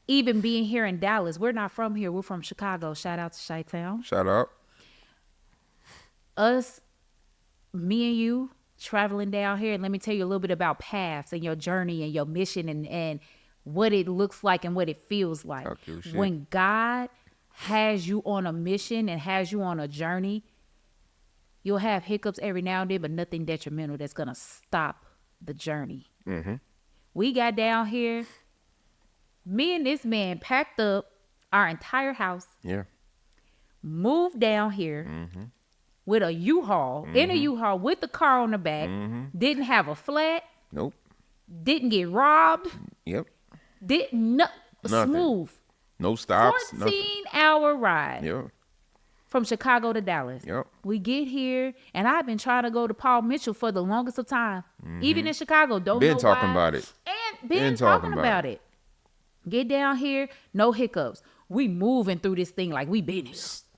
S2: Even being here in Dallas, we're not from here. We're from Chicago. Shout out to Chi-Town.
S3: Shout out.
S2: Us, me and you, traveling down here. And let me tell you a little bit about paths and your journey and your mission and what it looks like and what it feels like. When God has you on a mission and has you on a journey, you'll have hiccups every now and then, but nothing detrimental that's going to stop the journey. We got down here. Me and this man packed up our entire house. Yeah. Moved down here with a U-Haul, in a U-Haul with the car on the back. Didn't have a flat.
S3: Nope.
S2: Didn't get robbed.
S3: Yep.
S2: Didn't smooth.
S3: No stops.
S2: 14-hour ride.
S3: Yep.
S2: From Chicago to Dallas.
S3: Yep.
S2: We get here, and I've been trying to go to Paul Mitchell for the longest of time. Even in Chicago.
S3: Been talking about it.
S2: And been talking about it. Get down here, no hiccups. We moving through this thing like we been here.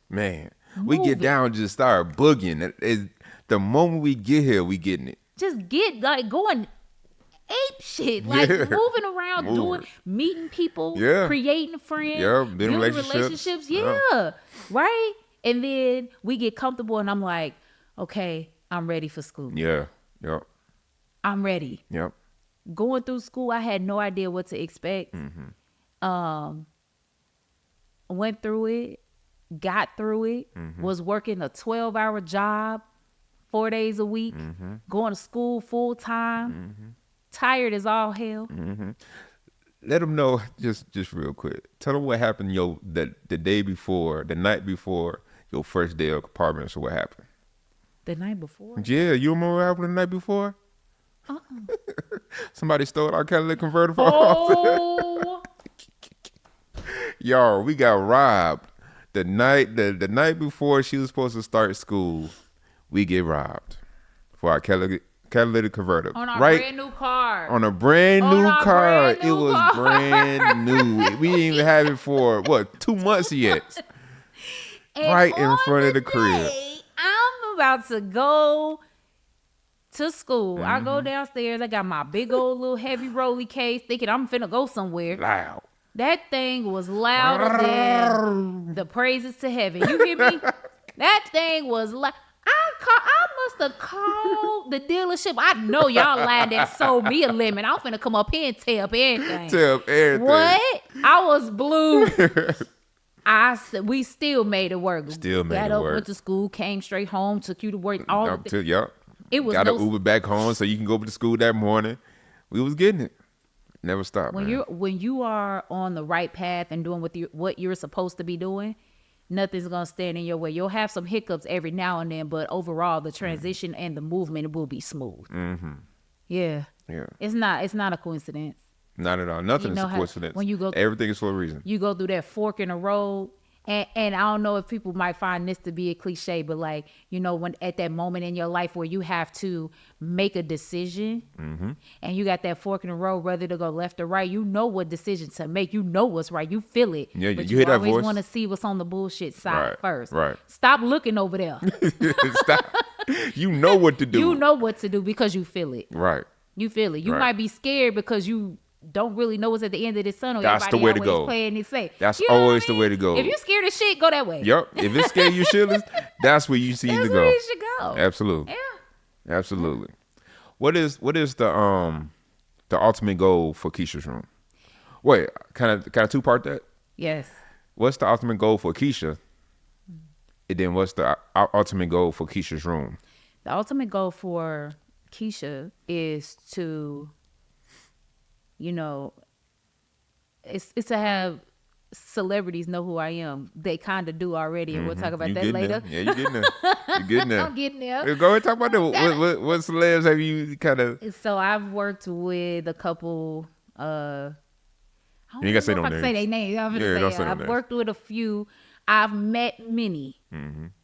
S3: Man, we get down, just start boogieing. The moment we get here, we getting it.
S2: Just going ape shit, moving around, meeting people, creating friends, building relationships. Right? And then we get comfortable, and I'm like, okay, I'm ready for school. I'm ready. Going through school, I had no idea what to expect. Went through it, got through it, was working a 12-hour job 4 days a week, going to school full time, tired as all hell.
S3: Let them know just real quick. Tell them what happened the day before, the night before your first day of apartment. So what happened?
S2: The night before?
S3: Yeah, you remember what happened the night before? Somebody stole our catalytic converter from
S2: Oh.
S3: Y'all, we got robbed the night before she was supposed to start school. We get robbed for our catalytic converter
S2: On our
S3: right?
S2: brand new car.
S3: On a brand
S2: On
S3: new
S2: our
S3: car.
S2: brand new
S3: It was
S2: car.
S3: brand new. We didn't even have it for 2 months yet.
S2: And
S3: Right in
S2: on
S3: front of the
S2: day
S3: crib.
S2: I'm about to go to school. I go downstairs. I got my big old little heavy rolly case, thinking I'm finna go somewhere.
S3: Loud.
S2: That thing was louder than the praises to heaven. You hear me? That thing was loud. I must have called the dealership. I know y'all lying that sold me a lemon. I'm finna come up here and tell everything.
S3: Tell everything.
S2: What? I was blue. We still made it work.
S3: Still made
S2: Got
S3: it
S2: up,
S3: work.
S2: went to school, came straight home, took you to work. All of the,
S3: Yup.
S2: it was
S3: Got
S2: no,
S3: an Uber back home so you can go to school that morning. We was getting it. Never stopped.
S2: when you are on the right path and doing what you're supposed to be doing. Nothing's gonna stand in your way. You'll have some hiccups every now and then, but overall, the transition and the movement will be smooth. Yeah. It's not a coincidence.
S3: Not at all. Nothing is a coincidence.
S2: When you go,
S3: everything is for a reason.
S2: You go through that fork in the road, and I don't know if people might find this to be a cliche, but like, when at that moment in your life where you have to make a decision, and you got that fork in the road, whether to go left or right, you know what decision to make. You know what's right. You feel it.
S3: Yeah,
S2: but
S3: you hear that
S2: always
S3: voice?
S2: want to see what's on the bullshit side first.
S3: Right.
S2: Stop looking over there.
S3: Stop. You know what to do.
S2: You know what to do because you feel it.
S3: Right.
S2: You feel it. You
S3: Right.
S2: might be scared because you don't really know what's at the end of this tunnel.
S3: That's the
S2: Everybody
S3: way to
S2: always
S3: go.
S2: playing it safe.
S3: That's
S2: You know what
S3: always
S2: I
S3: the
S2: mean?
S3: way to go.
S2: If you're scared of shit, go that way.
S3: Yup. If it's scared you shitless, that's where you see
S2: That's
S3: to
S2: where
S3: go.
S2: you should go.
S3: Absolutely.
S2: Yeah.
S3: Absolutely. What is the ultimate goal for Keisha's room? Wait, kind of two-part that?
S2: Yes.
S3: What's the ultimate goal for Keisha? And then what's the ultimate goal for Keisha's room?
S2: The ultimate goal for Keisha is to, it's to have celebrities know who I am. They kind of do already, and we'll talk about that later.
S3: There. Yeah, you getting there. You getting there.
S2: I'm getting there.
S3: Yeah, go ahead, talk about that. What celebs have you kind of?
S2: So I've worked with a couple. I don't
S3: You ain't gotta say
S2: know
S3: no
S2: if I can
S3: names.
S2: say their names. I'm gonna
S3: Yeah,
S2: say
S3: don't
S2: it.
S3: say no
S2: I've
S3: names.
S2: worked with a few. I've met many.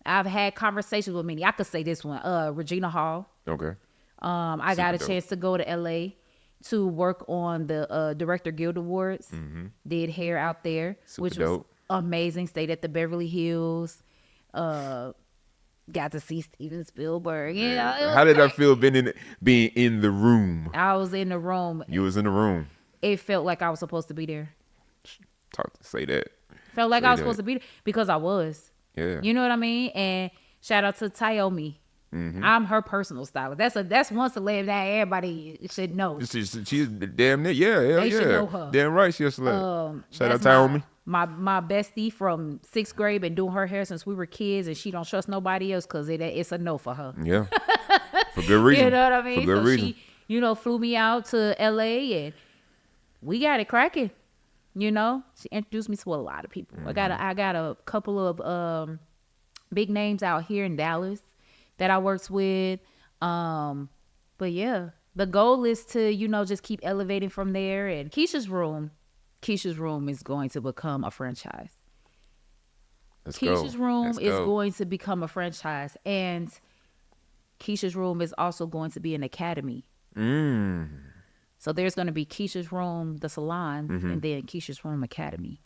S2: I've had conversations with many. I could say this one. Regina Hall.
S3: Okay.
S2: I got a
S3: dope.
S2: chance to go to LA to work on the Director Guild Awards. Did hair out there, which was
S3: dope.
S2: amazing. Stayed at the Beverly Hills. Got to see Steven Spielberg. You know, it was
S3: How did that
S2: great.
S3: feel being in the room?
S2: I was in the room.
S3: You was in the room.
S2: It felt like I was supposed to be there.
S3: Say that.
S2: Felt like
S3: Say
S2: I was
S3: that.
S2: supposed to be there because I was.
S3: Yeah.
S2: You know what I mean? And shout out to Tayomi. I'm her personal stylist. That's one celeb that everybody should know.
S3: She's damn near. Yeah.
S2: They should know her.
S3: Damn right. She's a celeb. Shout out
S2: That's
S3: to Naomi.
S2: my bestie from 6th grade, been doing her hair since we were kids, and she don't trust nobody else because it's a no for her.
S3: Yeah. For good reason.
S2: You know what I mean?
S3: For good
S2: So
S3: reason.
S2: she, flew me out to LA, and we got it cracking. She introduced me to a lot of people. I got a couple of big names out here in Dallas that I worked with. But yeah, the goal is to, just keep elevating from there. And Keisha's room is going to become a franchise. Keisha's room is going to become a franchise. And Keisha's room is also going to be an academy. So there's going to be Keisha's room, the salons, and then Keisha's room academy.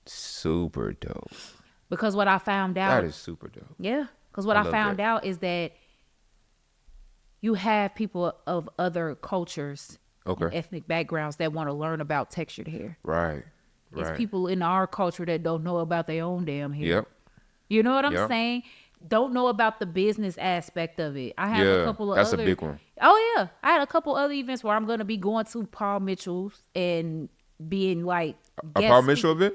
S3: Super dope.
S2: Because what I found out.
S3: That is super dope.
S2: Yeah. Because what I
S3: love
S2: found
S3: that.
S2: out is that you have people of other cultures and ethnic backgrounds that want to learn about textured hair.
S3: Right.
S2: It's people in our culture that don't know about their own damn hair.
S3: Yep.
S2: You know what I'm
S3: Yep.
S2: saying? Don't know about the business aspect of it. I have a couple of
S3: that's
S2: other.
S3: a big one.
S2: Oh yeah, I had a couple other events where I'm going to be going to Paul Mitchell's and being like
S3: A Paul Mitchell event?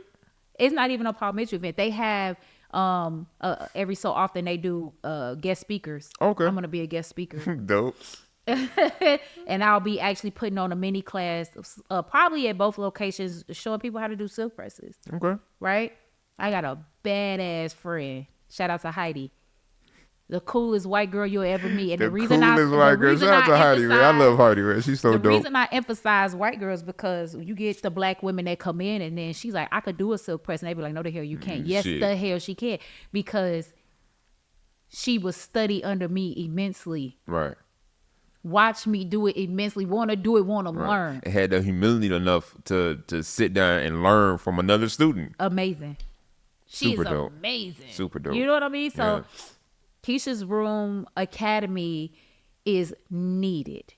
S2: It's not even a Paul Mitchell event. They have every so often they do guest speakers.
S3: Okay.
S2: I'm gonna be a guest speaker.
S3: Dope.
S2: And I'll be actually putting on a mini class, probably at both locations, showing people how to do silk presses.
S3: Okay.
S2: Right? I got a badass friend. Shout out to Heidi. The coolest white girl you'll ever meet. And
S3: The
S2: the reason
S3: coolest white girl. Shout out to Heidi, man. I love Heidi, man. She's so
S2: the
S3: dope.
S2: reason I emphasize white girls because you get the black women that come in and then she's like, I could do a silk press. And they be like, no, the hell you can't. Yes,
S3: Shit.
S2: the hell she can. Because she was study under me immensely.
S3: Right.
S2: Watch me do it immensely. Want to do it, want to learn.
S3: It had the humility enough to sit down and learn from another student.
S2: Amazing. She
S3: Super
S2: is
S3: dope.
S2: amazing.
S3: Super dope.
S2: You know what I mean? So
S3: Yeah.
S2: Keisha's Room Academy is needed.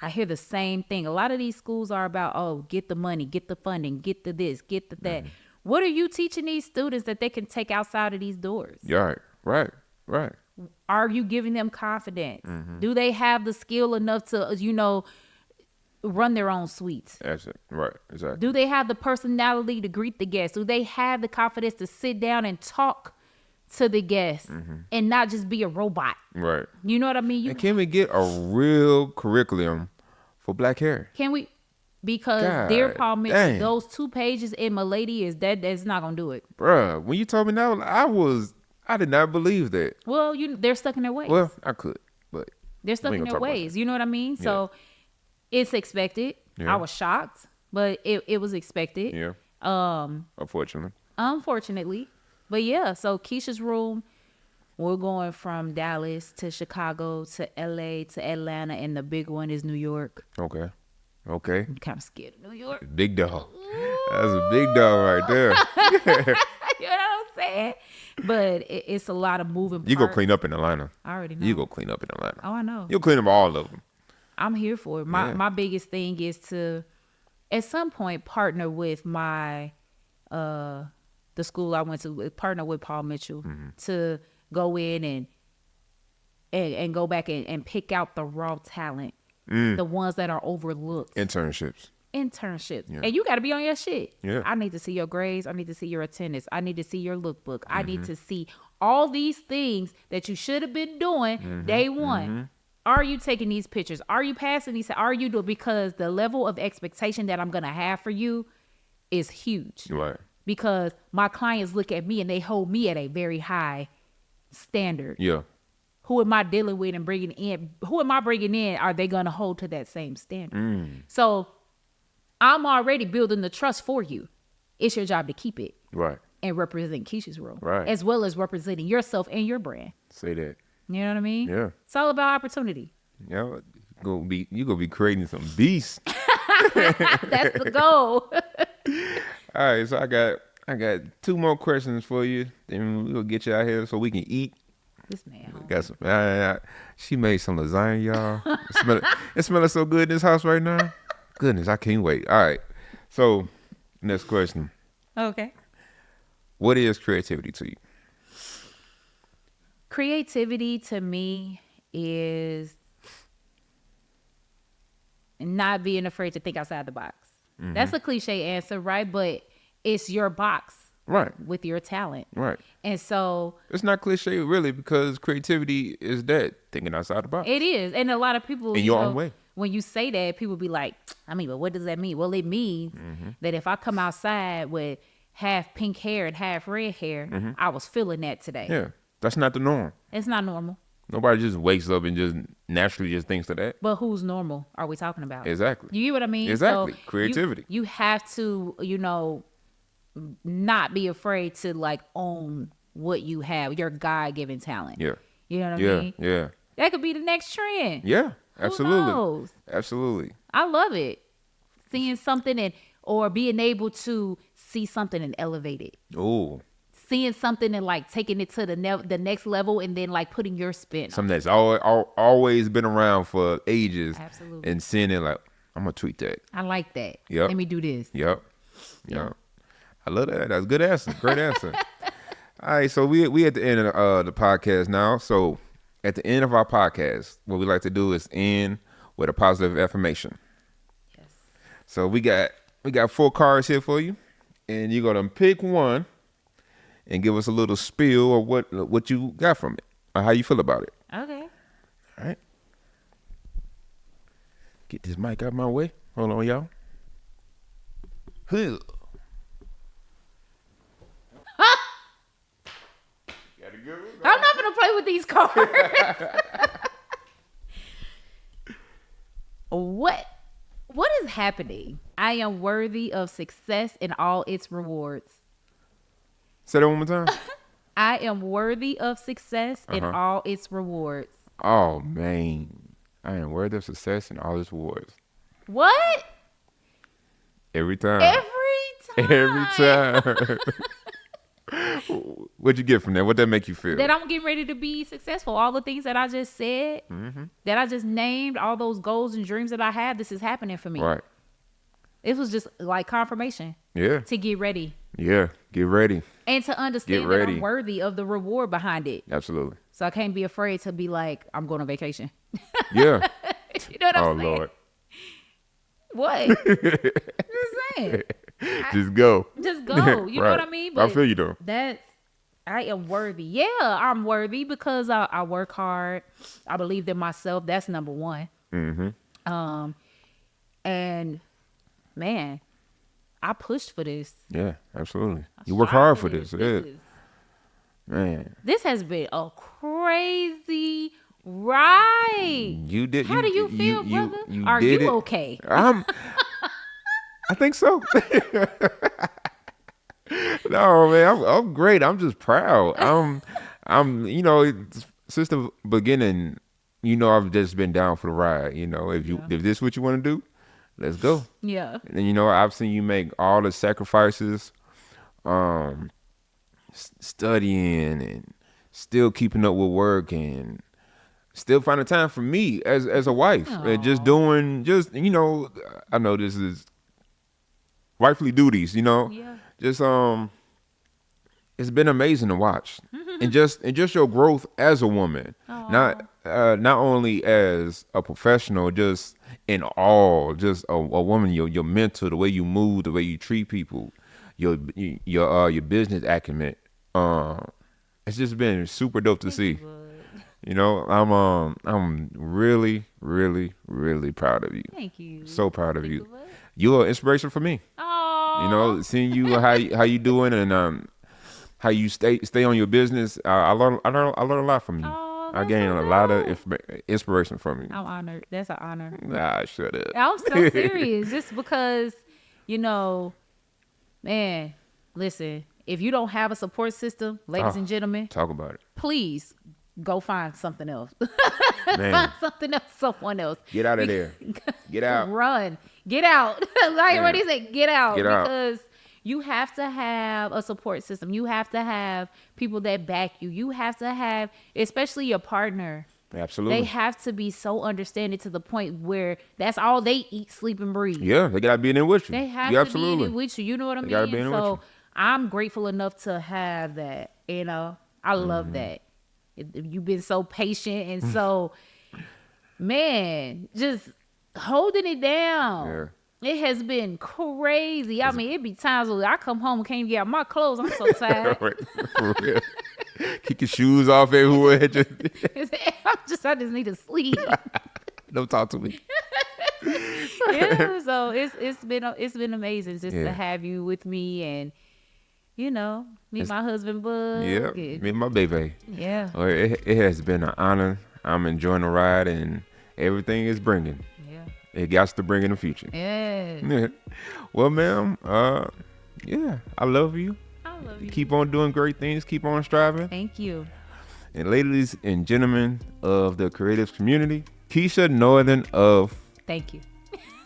S2: I hear the same thing. A lot of these schools are about, oh, get the money, get the funding, get the this, get the that. What are you teaching these students that they can take outside of these doors?
S3: Yeah. Right.
S2: Are you giving them confidence? Do they have the skill enough to, run their own suites?
S3: That's it. Right. Exactly.
S2: Do they have the personality to greet the guests? Do they have the confidence to sit down and talk to the guests and not just be a robot?
S3: Right.
S2: You know what I mean?
S3: And can we get a real curriculum for black hair?
S2: Can we? Because
S3: God
S2: dear Paul Mitchell,
S3: dang.
S2: those 2 pages in my lady that's not gonna do it.
S3: Bruh, when you told me that, I did not believe that.
S2: Well, they're stuck in their ways.
S3: Well, I could, but
S2: They're stuck
S3: we ain't
S2: in
S3: gonna
S2: their
S3: talk about
S2: ways. You know what I mean? So it's expected.
S3: Yeah.
S2: I was shocked, but it was expected.
S3: yeah,
S2: Unfortunately. But yeah, so Keisha's Room, we're going from Dallas to Chicago to LA to Atlanta, and the big one is New York.
S3: Okay.
S2: I'm kind of scared of New York.
S3: Big dog. That's a big dog right there.
S2: You know what I'm saying? But it's a lot of moving parts.
S3: You go clean up in Atlanta.
S2: I already know.
S3: You go clean up in Atlanta.
S2: Oh, I know.
S3: You'll clean up all of them.
S2: I'm here for it. My biggest thing is to, at some point, partner with my the school I went to, partner with Paul Mitchell to go in and go back and pick out the raw talent, the ones that are overlooked.
S3: Internships.
S2: Yeah. And you got to be on your shit.
S3: Yeah.
S2: I need to see your grades. I need to see your attendance. I need to see your lookbook. I need to see all these things that you should have been doing day one. Are you taking these pictures? Are you passing these? Are you doing? Because the level of expectation that I'm going to have for you is huge.
S3: Right.
S2: Because my clients look at me and they hold me at a very high standard.
S3: Yeah.
S2: Who am I dealing with and bringing in? Who am I bringing in? Are they going to hold to that same standard? So I'm already building the trust for you. It's your job to keep it.
S3: Right.
S2: And represent Keisha's Room.
S3: Right.
S2: As well as representing yourself and your brand.
S3: Say that.
S2: You know what I mean?
S3: Yeah.
S2: It's all about opportunity.
S3: Yeah. You gonna be creating some beasts.
S2: That's the goal.
S3: All right, so I got 2 more questions for you. Then we'll get you out here so we can eat.
S2: This man.
S3: Got some. She made some lasagna, y'all. It smells so good in this house right now. Goodness, I can't wait. All right, so next question.
S2: Okay.
S3: What is creativity to you?
S2: Creativity to me is not being afraid to think outside the box. That's a cliche answer, right? But it's your box.
S3: Right.
S2: With your talent.
S3: Right.
S2: And so
S3: it's not cliche really, because creativity is that thinking outside the box.
S2: it is. And a lot of people
S3: In your own way.
S2: When you say that, people be like, I mean, but what does that mean? Well, it means that if I come outside with half pink hair and half red hair, I was feeling that today.
S3: Yeah. That's not the norm.
S2: It's not normal.
S3: Nobody just wakes up and just naturally just thinks of that.
S2: But who's normal are we talking about?
S3: Exactly.
S2: You get what I mean?
S3: Exactly.
S2: So
S3: Creativity.
S2: You have to, not be afraid to like own what you have, your God-given talent.
S3: Yeah.
S2: You know what I mean?
S3: Yeah.
S2: That could be the next trend.
S3: Yeah. Absolutely.
S2: Who knows?
S3: Absolutely.
S2: I love it. Seeing something or being able to see something and elevate it.
S3: Oh.
S2: Seeing something and like taking it to the next level and then like putting your spin on it.
S3: Something that's always been around for ages.
S2: Absolutely.
S3: And seeing it like, I'm going to tweet that.
S2: I like that.
S3: Yep.
S2: Let me do this.
S3: Yep. I love that. That's a good answer. Great answer. All right. So we at the end of the podcast now. So at the end of our podcast, what we like to do is end with a positive affirmation.
S2: Yes.
S3: So we got 4 cards here for you. And you're going to pick one. and give us a little spiel of what you got from it or how you feel about it.
S2: Okay.
S3: All right. Get this mic out my way. Hold on, y'all. Huh.
S2: I'm not gonna play with these cards. What is happening? I am worthy of success and all its rewards.
S3: Say that one more time.
S2: I am worthy of success and all its rewards.
S3: Oh man, I am worthy of success and all its rewards.
S2: What?
S3: Every time.
S2: Every time.
S3: What'd you get from that? What'd that make you feel?
S2: That I'm getting ready to be successful. All the things that I just said, that I just named, all those goals and dreams that I have, this is happening for me.
S3: Right.
S2: It was just like confirmation.
S3: Yeah.
S2: To get ready.
S3: Yeah. Get ready.
S2: And to understand that I'm worthy of the reward behind it.
S3: Absolutely.
S2: So I can't be afraid to be like, I'm going on vacation.
S3: Yeah.
S2: You know what I'm saying?
S3: Lord.
S2: What? Just saying.
S3: Just go.
S2: Just go. You know what I mean?
S3: I feel you though.
S2: I am worthy. Yeah, I'm worthy because I work hard. I believe in myself. That's number one. And man, I pushed for this.
S3: Yeah, absolutely. You work hard for this. Man.
S2: This has been a crazy ride.
S3: You did.
S2: How do you feel, brother? Are
S3: did
S2: you
S3: it.
S2: okay?
S3: I think so. No, man, I'm great. I'm just proud. I'm since the beginning, I've just been down for the ride. If this is what you want to do, let's go.
S2: Yeah.
S3: And I've seen you make all the sacrifices, studying and still keeping up with work and still finding time for me as a wife. And just doing I know this is wifely duties,
S2: Yeah.
S3: just it's been amazing to watch. and just your growth as a woman. Not only as a professional, just in all, just a woman, your mental, the way you move, the way you treat people, your business acumen. It's just been super dope to see. I'm really, really, really proud of you.
S2: Thank you.
S3: So proud of you. You're an inspiration for me.
S2: Oh.
S3: Seeing you how you doing and how you stay on your business. I learn a lot from you.
S2: Oh,
S3: I gain a lot of inspiration from you.
S2: I'm honored. That's an honor.
S3: Nah, shut up.
S2: I'm so serious. Just because, man, listen, if you don't have a support system, ladies and gentlemen,
S3: talk about it.
S2: Please go find something else.
S3: Man.
S2: Find something else, someone else.
S3: Get out of there. Get out.
S2: Run. Get out. Like what he said, get out.
S3: Get out.
S2: Because you have to have a support system. You have to have people that back you. You have to have, especially your partner.
S3: Absolutely.
S2: They have to be so understanding to the point where that's all they eat, sleep, and breathe.
S3: Yeah, they gotta be in there with you.
S2: They have to be in it with you. You know what I mean?
S3: Gotta be in
S2: so
S3: with you.
S2: I'm grateful enough to have that. I love that. You've been so patient and so, man, just holding it down.
S3: Yeah.
S2: It has been crazy. I mean, it be times where I come home and can't get out my clothes. I'm so tired.
S3: For real. Kick your shoes off everywhere.
S2: I just need to sleep.
S3: Don't talk to me.
S2: Yeah, so it's been amazing just to have you with me and meet my husband Bud.
S3: Yeah, me and my baby.
S2: Yeah.
S3: Well, it has been an honor. I'm enjoying the ride and everything it's bringing.
S2: Yeah.
S3: It got to bring in the future.
S2: Yeah.
S3: Well, ma'am, I love you.
S2: I love you.
S3: Keep on doing great things. Keep on striving.
S2: Thank you.
S3: And ladies and gentlemen of the creatives community, Keisha Northern of
S2: Thank you.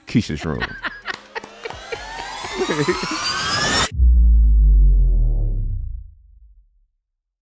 S3: Keisha's Room.